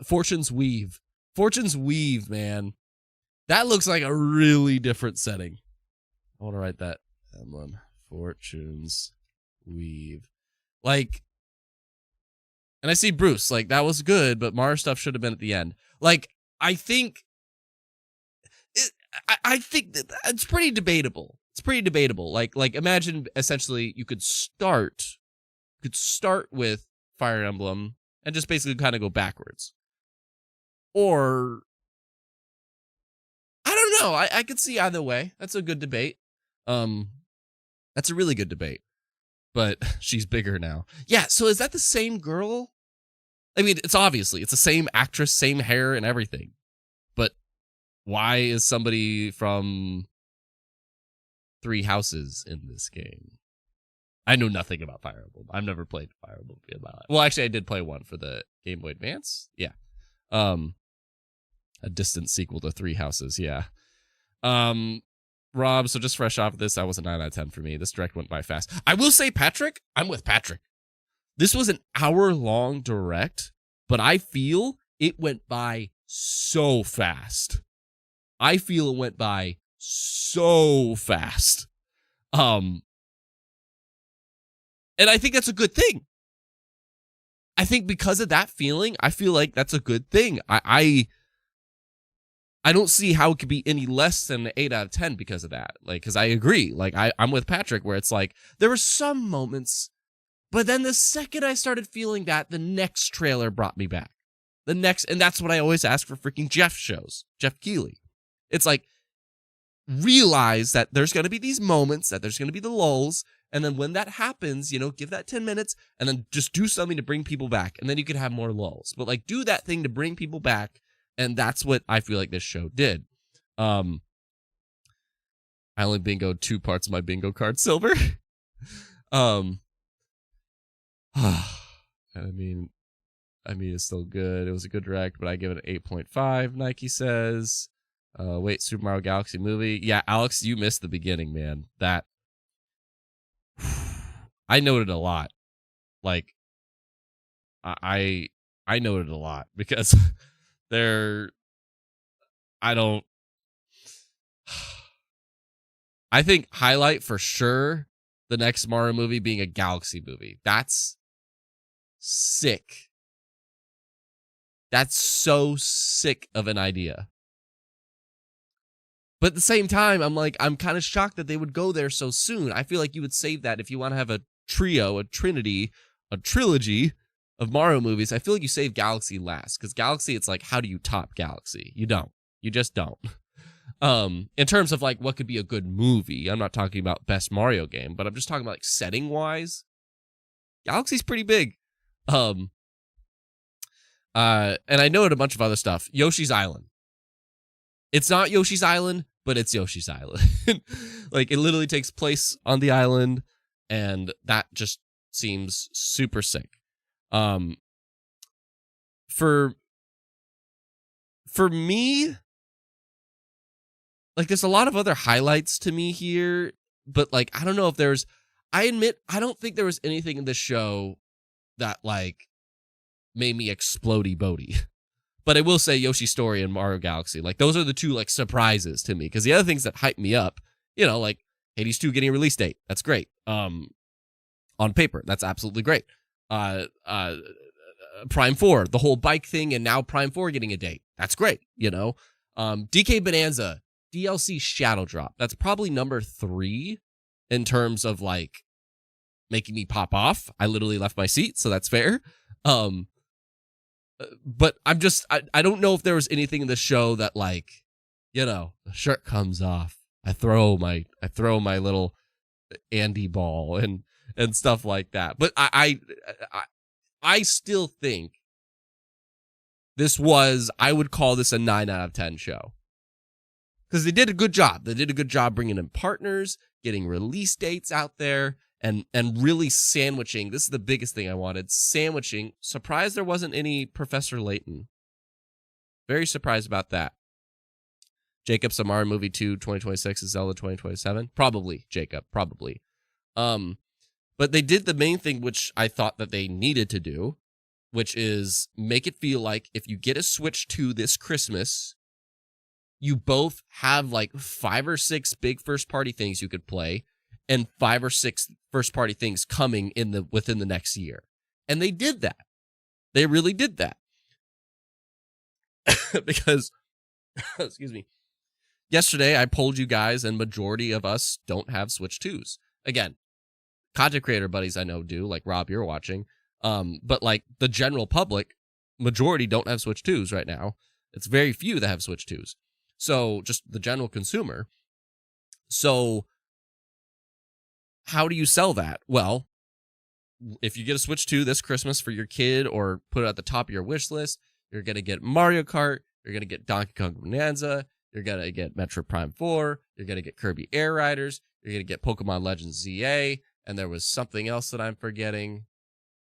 Fortune's Weave. Fortune's Weave, man. That looks like a really different setting. I want to write that. Emblem. Fortune's Weave. Like... And I see Bruce, like, that was good, but Mara stuff should have been at the end. Like, I think... I think that it's pretty debatable. It's pretty debatable. Like, imagine, essentially, you could start with Fire Emblem and just basically kind of go backwards. Or... I don't know. I could see either way. That's a good debate. That's a really good debate. But she's bigger now. Yeah, so is that the same girl? I mean, it's obviously, it's the same actress, same hair and everything. But why is somebody from Three Houses in this game? I know nothing about Fire Emblem. I've never played Fire Emblem in my life. Well, actually, I did play one for the Game Boy Advance. Yeah. A distant sequel to Three Houses, yeah. Rob, so just fresh off of this, that was a 9 out of 10 for me. This direct went by fast. I will say, Patrick, I'm with Patrick. This was an hour-long direct, but I feel it went by so fast. I feel it went by so fast. And I think that's a good thing. I think because of that feeling, I feel like that's a good thing. I don't see how it could be any less than an 8 out of 10 because of that. Like, because I agree. Like, I'm with Patrick where it's like, there were some moments, but then the second I started feeling that, the next trailer brought me back. And that's what I always ask for freaking Jeff shows. Jeff Keighley. It's like, realize that there's going to be these moments, that there's going to be the lulls, and then when that happens, you know, give that 10 minutes, and then just do something to bring people back, and then you could have more lulls. But, like, do that thing to bring people back. And that's what I feel like this show did. I only bingoed 2 parts of my bingo card silver. I mean, it's still good. It was a good direct, but I give it an 8.5, Nike says. Wait, Super Mario Galaxy movie. Yeah, Alex, you missed the beginning, man. That... I noted a lot. Like, I noted a lot because... I think highlight for sure the next Mario movie being a Galaxy movie. That's sick. That's so sick of an idea. But at the same time, I'm kind of shocked that they would go there so soon. I feel like you would save that if you want to have a trio, a trinity, a trilogy of Mario movies. I feel like you save Galaxy last, because Galaxy, it's like, how do you top Galaxy? You don't. You just don't. In terms of like what could be a good movie, I'm not talking about best Mario game, but I'm just talking about like setting wise. Galaxy's pretty big. And I noted a bunch of other stuff. Yoshi's Island. It's not Yoshi's Island, but it's Yoshi's Island. Like, it literally takes place on the island, and that just seems super sick. For me, like, there's a lot of other highlights to me here, but like, I don't know if there's, I admit, I don't think there was anything in this show that like made me explodey bodey. But I will say Yoshi's Story and Mario Galaxy, like, those are the two like surprises to me, because the other things that hype me up, you know, like Hades 2 getting a release date, that's great. On paper, that's absolutely great. Prime 4, the whole bike thing, and now Prime 4 getting a date, that's great, you know. DK Bonanza DLC Shadow Drop, that's probably number 3 in terms of like making me pop off. I literally left my seat, so that's fair. But I'm just, I don't know if there was anything in the show that, like, you know, the shirt comes off, I throw my little Andy ball and stuff like that. But I still think this was, I would call this a 9 out of 10 show, because they did a good job. They did a good job bringing in partners, getting release dates out there, and really sandwiching. This is the biggest thing I wanted. Sandwiching. Surprised there wasn't any Professor Layton. Very surprised about that. Jacob, Mario Movie 2 2026 is Zelda 2027. Probably, Jacob. Probably. But they did the main thing, which I thought that they needed to do, which is make it feel like if you get a Switch 2 this Christmas, you both have like 5 or 6 big first-party things you could play, and 5 or 6 first-party things coming within the next year. And they did that. They really did that. Because, excuse me, yesterday I polled you guys, and majority of us don't have Switch 2s. Again, content creator buddies I know do, like Rob, you're watching. But like the general public, majority don't have Switch 2s right now. It's very few that have Switch 2s. So just the general consumer. So how do you sell that? Well, if you get a Switch 2 this Christmas for your kid, or put it at the top of your wish list, you're going to get Mario Kart, you're going to get Donkey Kong Bonanza, you're going to get Metroid Prime 4, you're going to get Kirby Air Riders, you're going to get Pokemon Legends ZA, and there was something else that I'm forgetting.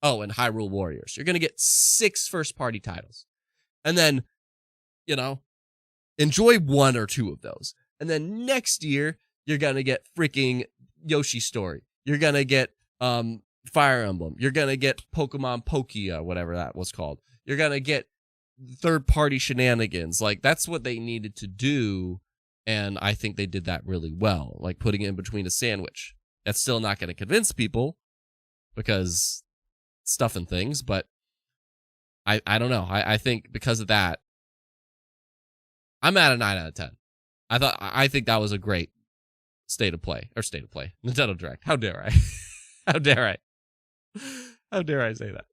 Oh, and Hyrule Warriors. You're going to get 6 first-party titles. And then, you know, enjoy 1 or 2 of those. And then next year, you're going to get freaking Yoshi's Story. You're going to get Fire Emblem. You're going to get Pokemon Pokia, whatever that was called. You're going to get third-party shenanigans. Like, that's what they needed to do, and I think they did that really well, like putting it in between a sandwich. That's still not going to convince people, because stuff and things, but I don't know. I think because of that, I'm at a 9 out of 10. I think that was a great state of play. Nintendo Direct. How dare I? How dare I? How dare I say that?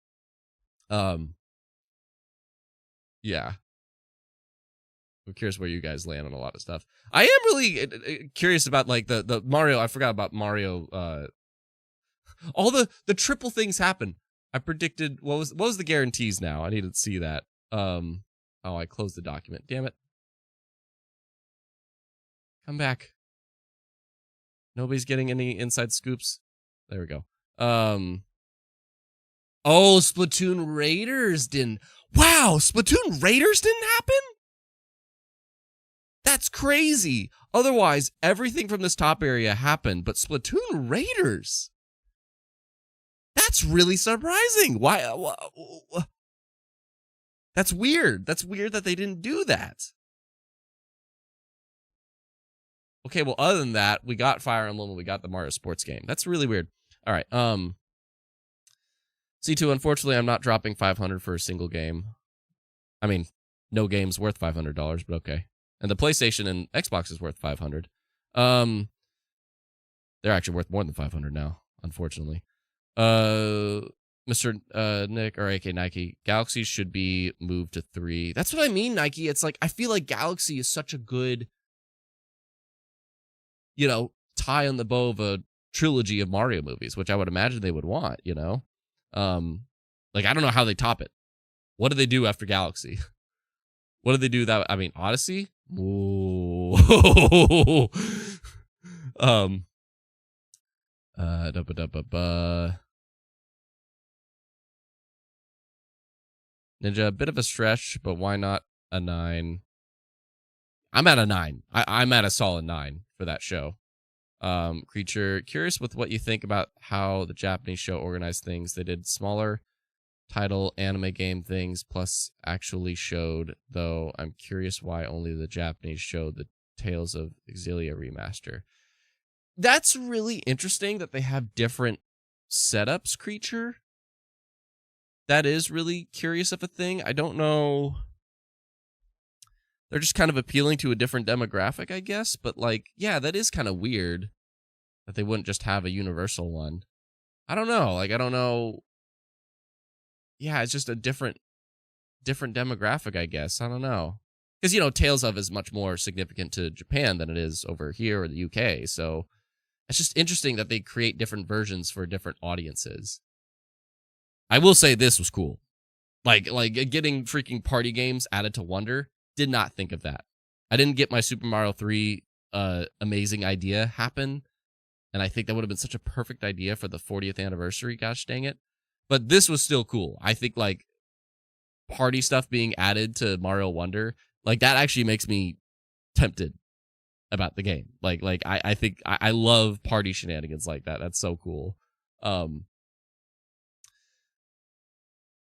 Yeah. I'm curious where you guys land on a lot of stuff. I am really curious about like the Mario. I forgot about Mario. All the triple things happen. I predicted what was the guarantees now? I need to see that. Oh, I closed the document. Damn it. Come back. Nobody's getting any inside scoops. There we go. Oh, Splatoon Raiders didn't. Wow, Splatoon Raiders didn't happen? That's crazy. Otherwise, everything from this top area happened, but Splatoon Raiders. That's really surprising. Why? That's weird. That's weird that they didn't do that. Okay, well, other than that, we got Fire Emblem and we got the Mario sports game. That's really weird. All right. C2, unfortunately, I'm not dropping $500 for a single game. I mean, no game's worth $500, but okay. And the PlayStation and Xbox is worth 500. They're actually worth more than 500 now, unfortunately. Mr. Nick, or AK Nike, Galaxy should be moved to 3. That's what I mean, Nike. It's like, I feel like Galaxy is such a good, you know, tie on the bow of a trilogy of Mario movies, which I would imagine they would want, you know? Like, I don't know how they top it. What do they do after Galaxy? What do they do that, I mean, Odyssey? Ooh. Ninja, a bit of a stretch, but why not a 9? I'm at a 9. I'm at a solid 9 for that show. Creature, curious with what you think about how the Japanese show organized things. They did smaller title anime game things, plus actually showed, though I'm curious why only the Japanese showed the Tales of Exilia remaster. That's really interesting that they have different setups, Creature. That is really curious of a thing. I don't know. They're just kind of appealing to a different demographic, I guess. But, like, yeah, that is kind of weird that they wouldn't just have a universal one. I don't know. Like, I don't know. Yeah, it's just a different demographic, I guess. I don't know. Because, you know, Tales of is much more significant to Japan than it is over here or the UK. So it's just interesting that they create different versions for different audiences. I will say this was cool. Like getting freaking party games added to Wonder. Did not think of that. I didn't get my Super Mario 3 amazing idea happen. And I think that would have been such a perfect idea for the 40th anniversary. Gosh dang it. But this was still cool. I think, like, party stuff being added to Mario Wonder, like, that actually makes me tempted about the game. Like I think I love party shenanigans like that. That's so cool.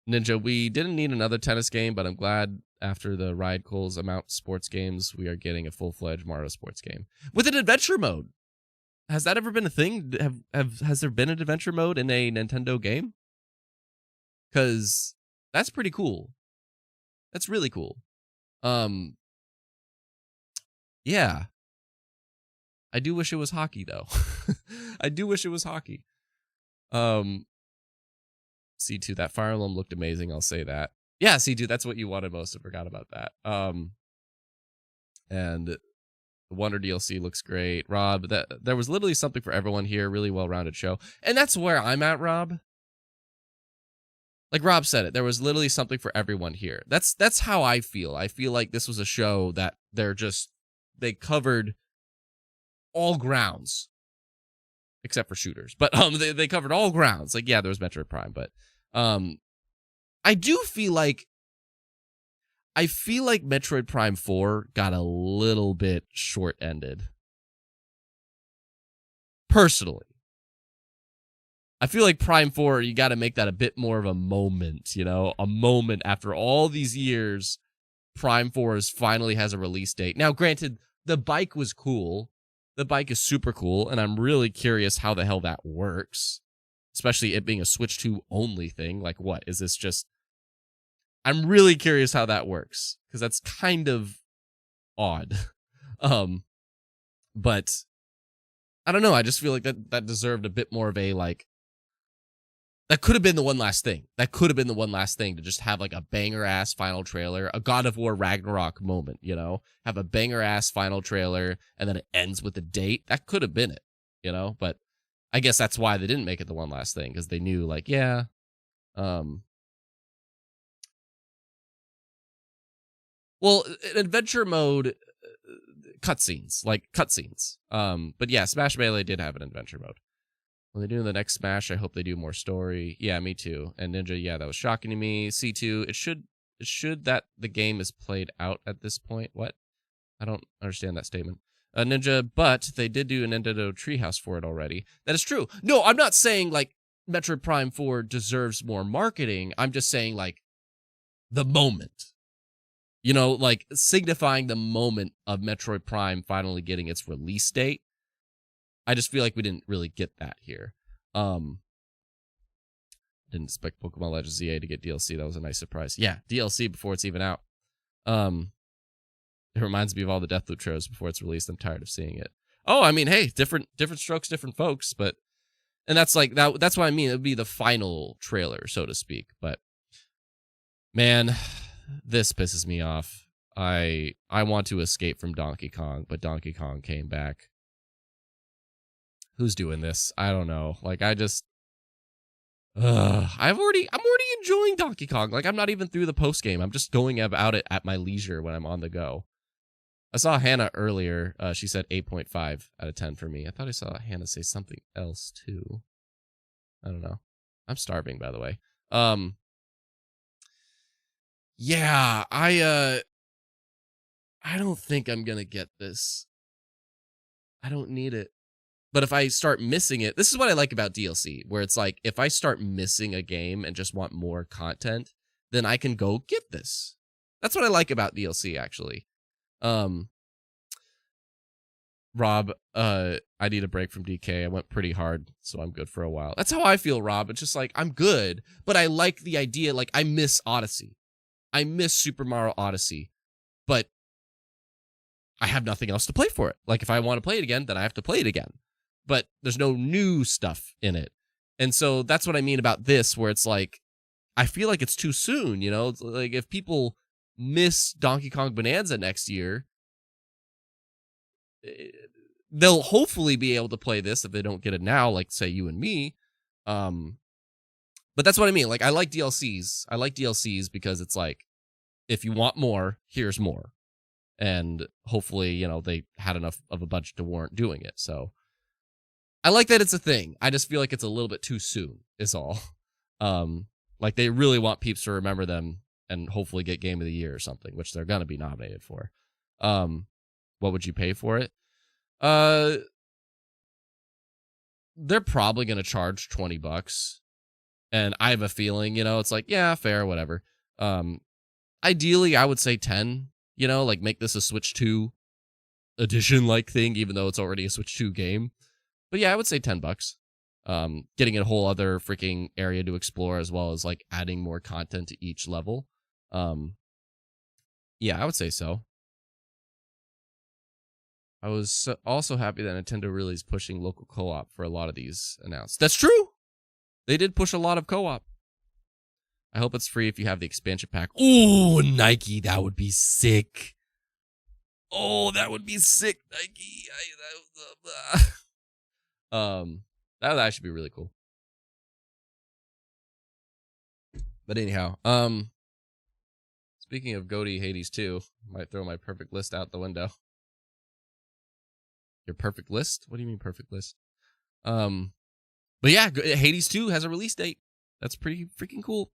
Ninja, we didn't need another tennis game, but I'm glad after the Ride Cole's amount sports games, we are getting a full-fledged Mario sports game with an adventure mode. Has that ever been a thing? Has there been an adventure mode in a Nintendo game? Because that's pretty cool. That's really cool. Yeah. I do wish it was hockey, though. I do wish it was hockey. C2, that Fire Emblem looked amazing, I'll say that. Yeah, C2, that's what you wanted most. I forgot about that. And the Wonder DLC looks great. Rob, there was literally something for everyone here. Really well-rounded show. And that's where I'm at, Rob. Like Rob said it, there was literally something for everyone here. That's how I feel. I feel like this was a show that they covered all grounds. Except for shooters. But they covered all grounds. Like, yeah, there was Metroid Prime, but I do feel like Metroid Prime 4 got a little bit short-ended. Personally. I feel like Prime 4, you got to make that a bit more of a moment, you know? A moment after all these years, Prime 4 finally has a release date. Now, granted, the bike was cool. The bike is super cool, and I'm really curious how the hell that works. Especially it being a Switch 2 only thing. Like, what? Is this just... I'm really curious how that works, because that's kind of odd. But I don't know. I just feel like that deserved a bit more of a, like... That could have been the one last thing. That could have been the one last thing, to just have like a banger-ass final trailer, a God of War Ragnarok moment, you know? Have a banger-ass final trailer, and then it ends with a date. That could have been it, you know? But I guess that's why they didn't make it the one last thing, because they knew, like, yeah. Well, an adventure mode, cutscenes. But yeah, Smash Melee did have an adventure mode. When they do the next Smash, I hope they do more story. Yeah, me too. And Ninja, yeah, that was shocking to me. C2, it should that the game is played out at this point. What? I don't understand that statement. Ninja, but they did do a Nintendo Treehouse for it already. That is true. No, I'm not saying, like, Metroid Prime 4 deserves more marketing. I'm just saying, like, the moment. You know, like, signifying the moment of Metroid Prime finally getting its release date. I just feel like we didn't really get that here. Didn't expect Pokemon Legends ZA to get DLC. That was a nice surprise. Yeah, DLC before it's even out. It reminds me of all the Deathloop trailers before it's released. I'm tired of seeing it. Oh, I mean, hey, different strokes, different folks, but and that's like that's what I mean. It would be the final trailer, so to speak. But man, this pisses me off. I want to escape from Donkey Kong, but Donkey Kong came back. Who's doing this? I don't know. Like I'm already enjoying Donkey Kong. Like I'm not even through the post game. I'm just going about it at my leisure when I'm on the go. I saw Hannah earlier. She said 8.5 out of 10 for me. I thought I saw Hannah say something else too. I don't know. I'm starving, by the way. Yeah, I don't think I'm gonna get this. I don't need it. But if I start missing it, this is what I like about DLC, where it's like, if I start missing a game and just want more content, then I can go get this. That's what I like about DLC, actually. Rob, I need a break from DK. I went pretty hard, so I'm good for a while. That's how I feel, Rob. It's just like, I'm good, but I like the idea, like, I miss Odyssey. I miss Super Mario Odyssey, but I have nothing else to play for it. Like, if I want to play it again, then I have to play it again. But there's no new stuff in it. And so that's what I mean about this, where it's like, I feel like it's too soon, you know? It's like, if people miss Donkey Kong Bonanza next year, they'll hopefully be able to play this if they don't get it now, like, say, you and me. But that's what I mean. Like, I like DLCs. I like DLCs because it's like, if you want more, here's more. And hopefully, you know, they had enough of a budget to warrant doing it. So I like that it's a thing. I just feel like it's a little bit too soon, is all. Like, they really want peeps to remember them and hopefully get Game of the Year or something, which they're going to be nominated for. What would you pay for it? They're probably going to charge $20. And I have a feeling, you know, it's like, yeah, fair, whatever. Ideally, I would say 10, you know, like make this a Switch 2 edition-like thing, even though it's already a Switch 2 game. But yeah, I would say $10. Getting a whole other freaking area to explore, as well as like adding more content to each level. Yeah, I would say so. I was also happy that Nintendo really is pushing local co-op for a lot of these announced. That's true. They did push a lot of co-op. I hope it's free if you have the expansion pack. Ooh, Nike, that would be sick. Oh, that would be sick, Nike. That would actually be really cool. But anyhow, speaking of GOTY Hades 2, might throw my perfect list out the window. Your perfect list? What do you mean perfect list? But yeah, Hades 2 has a release date. That's pretty freaking cool.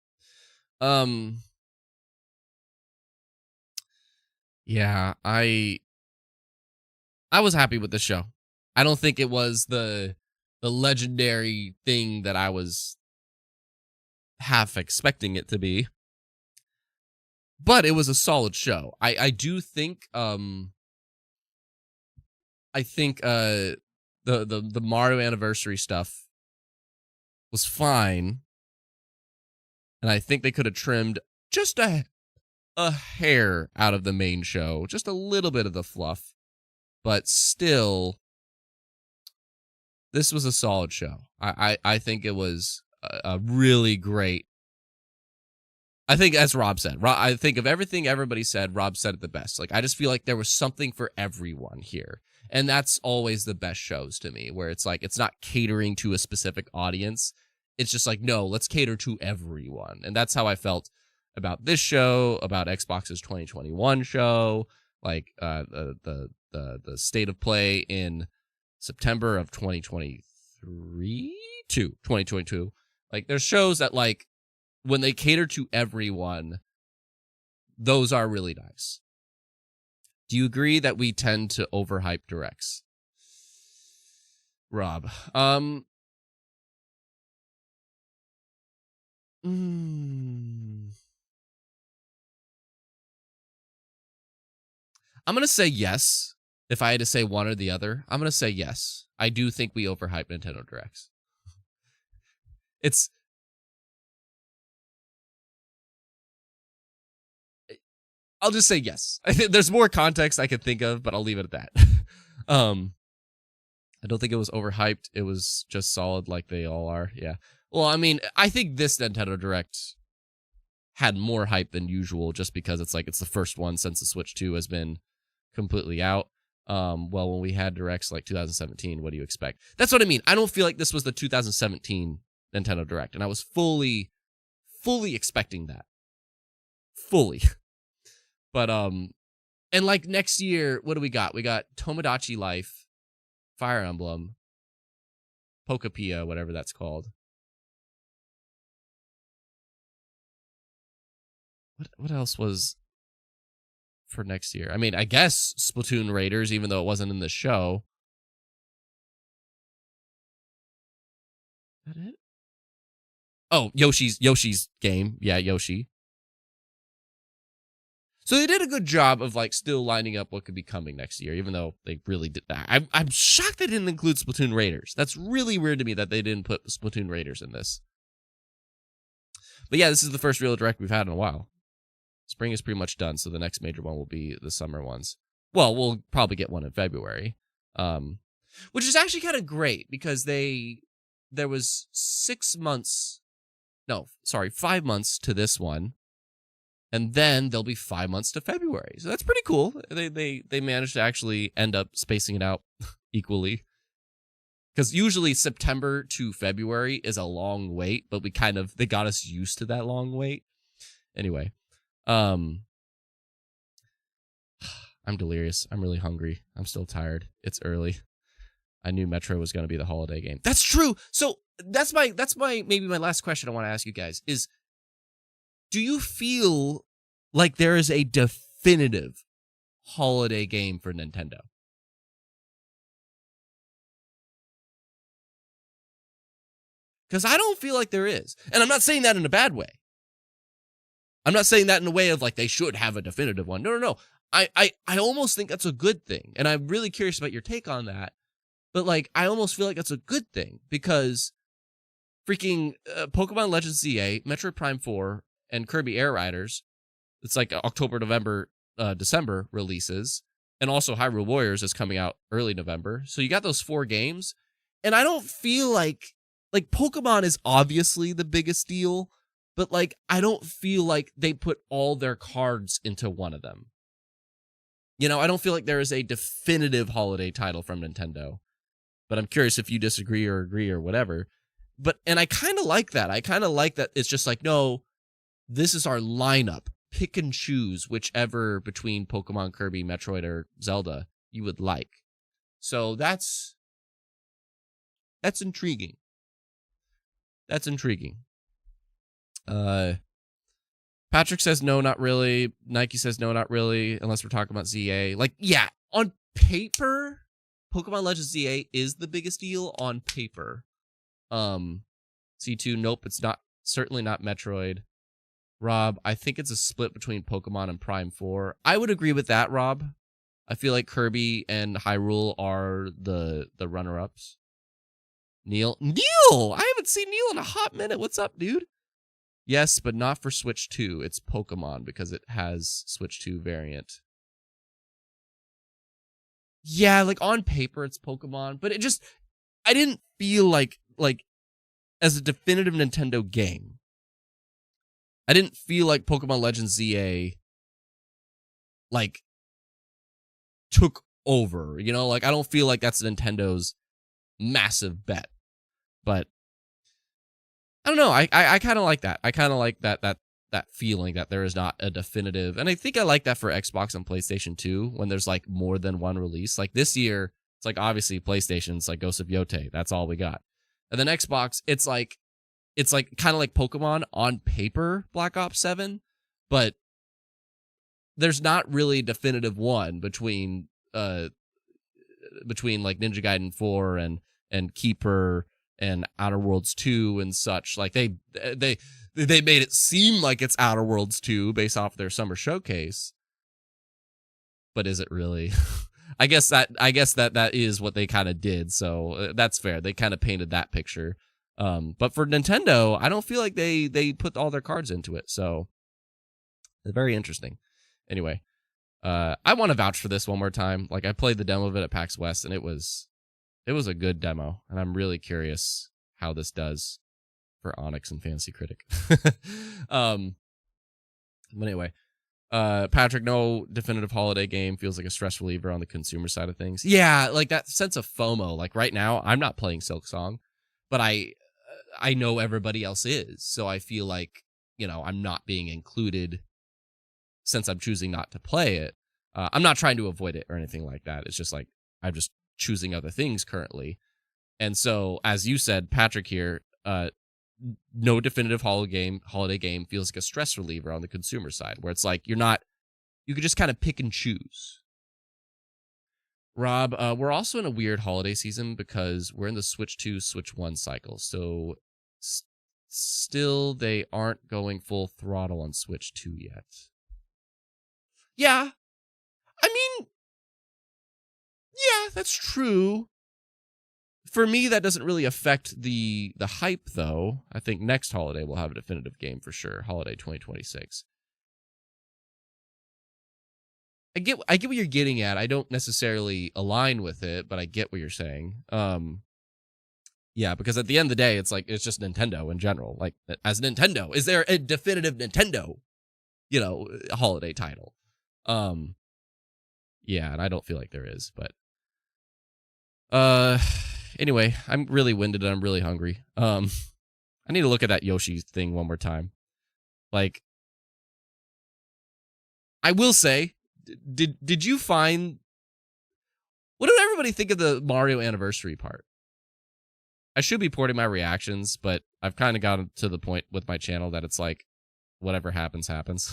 Yeah, I was happy with the show. I don't think it was the legendary thing that I was half expecting it to be. But it was a solid show. I do think the Mario anniversary stuff was fine. And I think they could have trimmed just a hair out of the main show. Just a little bit of the fluff. But still, this was a solid show. I think it was a really great. I think, as Rob said, I think of everything everybody said, Rob said it the best. Like, I just feel like there was something for everyone here. And that's always the best shows to me, where it's like, it's not catering to a specific audience. It's just like, no, let's cater to everyone. And that's how I felt about this show, about Xbox's 2021 show, like the State of Play in September of 2022. Like, there's shows that, like, when they cater to everyone, those are really nice. Do you agree that we tend to overhype directs? Rob, I'm going to say yes. If I had to say one or the other, I'm going to say yes. I do think we overhype Nintendo Directs. I'll just say yes. I think there's more context I could think of, but I'll leave it at that. I don't think it was overhyped. It was just solid like they all are. Yeah. Well, I mean, I think this Nintendo Direct had more hype than usual just because it's the first one since the Switch 2 has been completely out. Well, when we had Directs like 2017, what do you expect? That's what I mean. I don't feel like this was the 2017 Nintendo Direct, and I was fully expecting that. Fully. But, and like next year, what do we got? We got Tomodachi Life, Fire Emblem, Pokepia, whatever that's called. What else was for next year? I mean, I guess Splatoon Raiders, even though it wasn't in the show. Is that it? Oh, Yoshi's game. Yeah, Yoshi. So they did a good job of like still lining up what could be coming next year, even though they really did that. I'm shocked they didn't include Splatoon Raiders. That's really weird to me that they didn't put Splatoon Raiders in this. But yeah, this is the first real direct we've had in a while. Spring is pretty much done, so the next major one will be the summer ones. Well, we'll probably get one in February, which is actually kind of great because there was 5 months to this one. And then there'll be 5 months to February. So that's pretty cool. They managed to actually end up spacing it out equally. Because usually September to February is a long wait, but they got us used to that long wait. Anyway, I'm delirious. I'm really hungry. I'm still tired. It's early. I knew Metro was going to be the holiday game. That's true. So that's maybe my last question I want to ask you guys is, do you feel like there is a definitive holiday game for Nintendo? Because I don't feel like there is. And I'm not saying that in a bad way. I'm not saying that in a way of like they should have a definitive one. No. I almost think that's a good thing. And I'm really curious about your take on that. But like, I almost feel like that's a good thing because freaking Pokemon Legends ZA, Metroid Prime 4, and Kirby Air Riders, it's like October, November, December releases, and also Hyrule Warriors is coming out early November. So you got those 4 games, and I don't feel like Pokemon is obviously the biggest deal, but like I don't feel like they put all their cards into one of them. You know, I don't feel like there is a definitive holiday title from Nintendo, but I'm curious if you disagree or agree or whatever. And I kind of like that. I kind of like that it's just like, no, this is our lineup. Pick and choose whichever between Pokemon, Kirby, Metroid, or Zelda you would like. So that's intriguing. That's intriguing. Patrick says no, not really. Nike says no, not really, unless we're talking about ZA. Like, yeah, on paper, Pokemon Legends ZA is the biggest deal on paper. C2, nope, it's not. Certainly not Metroid. Rob, I think it's a split between Pokemon and Prime 4. I would agree with that, Rob. I feel like Kirby and Hyrule are the runner-ups. Neil, I haven't seen Neil in a hot minute. What's up, dude? Yes, but not for Switch 2. It's Pokemon because it has Switch 2 variant. Yeah, like on paper it's Pokemon, but I didn't feel like as a definitive Nintendo game, I didn't feel like Pokemon Legends ZA like took over, you know? Like I don't feel like that's Nintendo's massive bet. But I don't know. I kind of like that. I kind of like that feeling that there is not a definitive. And I think I like that for Xbox and PlayStation 2 when there's like more than one release. Like this year, it's like obviously PlayStation's like Ghost of Yote. That's all we got. And then Xbox, it's like kind of like Pokemon on paper, Black Ops 7, but there's not really a definitive one between like Ninja Gaiden 4 and Keeper and Outer Worlds 2 and such. Like they made it seem like it's Outer Worlds 2 based off their summer showcase. But is it really? I guess that is what they kind of did. So that's fair. They kind of painted that picture. But for Nintendo, I don't feel like they put all their cards into it. So it's very interesting. Anyway, I want to vouch for this one more time. Like, I played the demo of it at PAX West, and it was a good demo, and I'm really curious how this does for Onyx and Fantasy Critic. But anyway, Patrick, no definitive holiday game feels like a stress reliever on the consumer side of things. Yeah, like that sense of FOMO. Like right now, I'm not playing Silksong, but I know everybody else is, so I feel like, you know, I'm not being included since I'm choosing not to play it. I'm not trying to avoid it or anything like that. It's just like I'm just choosing other things currently. And so, as you said, Patrick here, no definitive holiday game feels like a stress reliever on the consumer side, where it's like you could just kind of pick and choose. Rob, we're also in a weird holiday season because we're in the Switch 2, Switch 1 cycle. So still they aren't going full throttle on Switch 2 yet. Yeah. I mean, yeah, that's true. For me, that doesn't really affect the hype, though. I think next holiday we'll have a definitive game for sure. Holiday 2026. I get what you're getting at. I don't necessarily align with it, but I get what you're saying. Yeah, because at the end of the day, it's like it's just Nintendo in general. Like, as Nintendo, is there a definitive Nintendo, holiday title? Yeah, and I don't feel like there is, but anyway, I'm really winded and I'm really hungry. I need to look at that Yoshi thing one more time. Like, I will say, did you find, what did everybody think of the Mario anniversary part? I should be porting my reactions, but I've kind of gotten to the point with my channel that it's like, whatever happens, happens.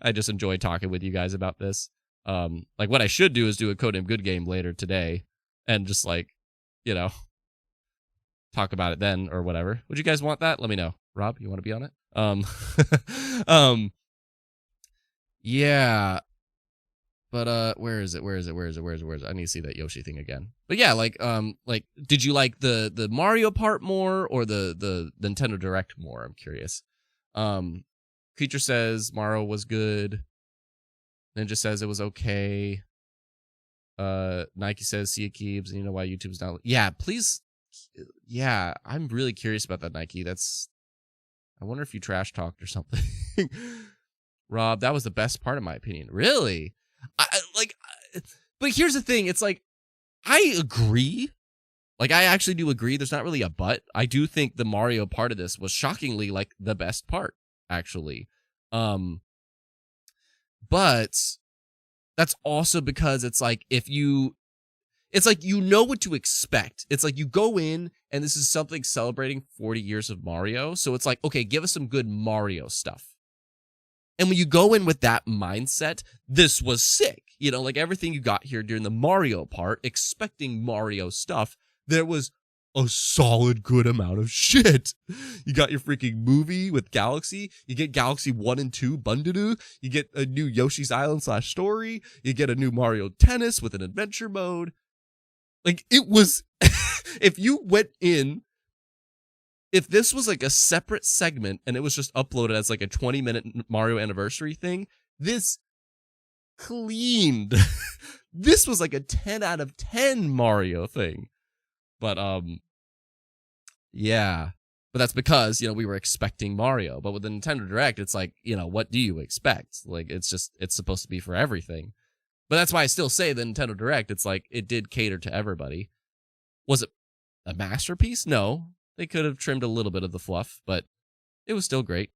I just enjoy talking with you guys about this. Like, what I should do is do a Codename Good Game later today and just, like, talk about it then or whatever. Would you guys want that? Let me know. Rob, you want to be on it? Yeah. But where is it? I need to see that Yoshi thing again. But yeah, like did you like the Mario part more or the Nintendo Direct more? I'm curious. Creature says Mario was good. Ninja says it was okay. Nike says see it keeps, and you know why YouTube's not. Yeah, please. Yeah, I'm really curious about that, Nike. I wonder if you trash talked or something. Rob, that was the best part in my opinion. Really? But here's the thing. It's like, I agree. Like, I actually do agree. There's not really a but. I do think the Mario part of this was shockingly, like, the best part, actually. But that's also because it's like, it's like, you know what to expect. It's like you go in and this is something celebrating 40 years of Mario. So it's like, okay, give us some good Mario stuff. And when you go in with that mindset, this was sick. Like everything you got here during the Mario part, expecting Mario stuff, there was a solid good amount of shit. You got your freaking movie with Galaxy. You get Galaxy 1 and 2 bundle. You get a new Yoshi's Island /story. You get a new Mario Tennis with an adventure mode. Like, it was, if you went in, if this was like a separate segment and it was just uploaded as like a 20-minute Mario anniversary thing, this cleaned. This was like a 10 out of 10 Mario thing. But, yeah. But that's because, we were expecting Mario. But with the Nintendo Direct, it's like, what do you expect? Like, it's supposed to be for everything. But that's why I still say the Nintendo Direct, it's like, it did cater to everybody. Was it a masterpiece? No. They could have trimmed a little bit of the fluff, but it was still great.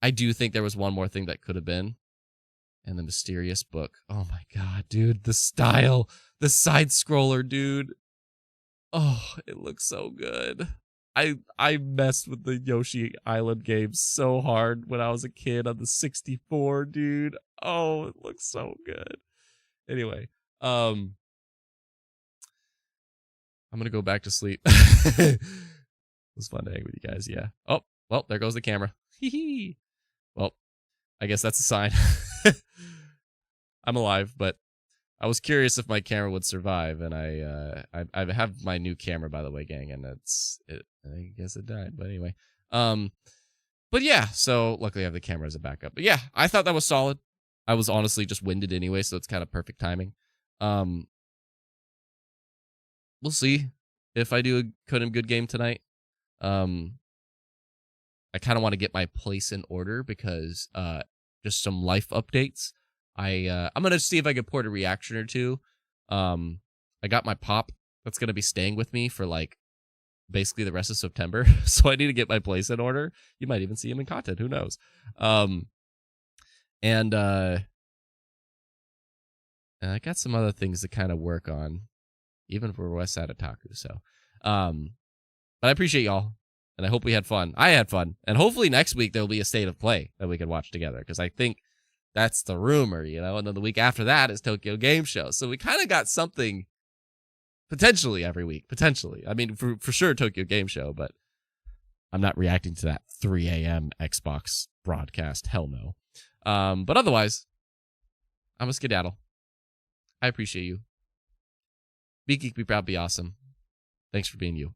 I do think there was one more thing that could have been. And the mysterious book. Oh my god, dude. The style. The side-scroller, dude. Oh, it looks so good. I messed with the Yoshi Island games so hard when I was a kid on the 64, dude. Oh, it looks so good. Anyway, I'm gonna go back to sleep. It was fun to hang with you guys, yeah. Oh, well, there goes the camera. Hee. Well, I guess that's a sign. I'm alive, but I was curious if my camera would survive, and I have my new camera, by the way, gang, and I guess it died, but anyway. But yeah, so luckily I have the camera as a backup. But yeah, I thought that was solid. I was honestly just winded anyway, so it's kind of perfect timing. We'll see if I do a good game tonight. I kind of want to get my place in order because just some life updates. I'm gonna see if I can port a reaction or two. I got my pop that's gonna be staying with me for like basically the rest of September, so I need to get my place in order. You might even see him in content. Who knows? And I got some other things to kind of work on, even for West Side Otaku. So, but I appreciate y'all, and I hope we had fun. I had fun, and hopefully next week there'll be a State of Play that we can watch together, because I think that's the rumor, you know. And then the week after that is Tokyo Game Show, so we kind of got something potentially every week. Potentially, I mean, for sure Tokyo Game Show, but I'm not reacting to that 3 a.m. Xbox broadcast. Hell no. But otherwise, I'm a skedaddle. I appreciate you. Be geek, be proud, be awesome. Thanks for being you.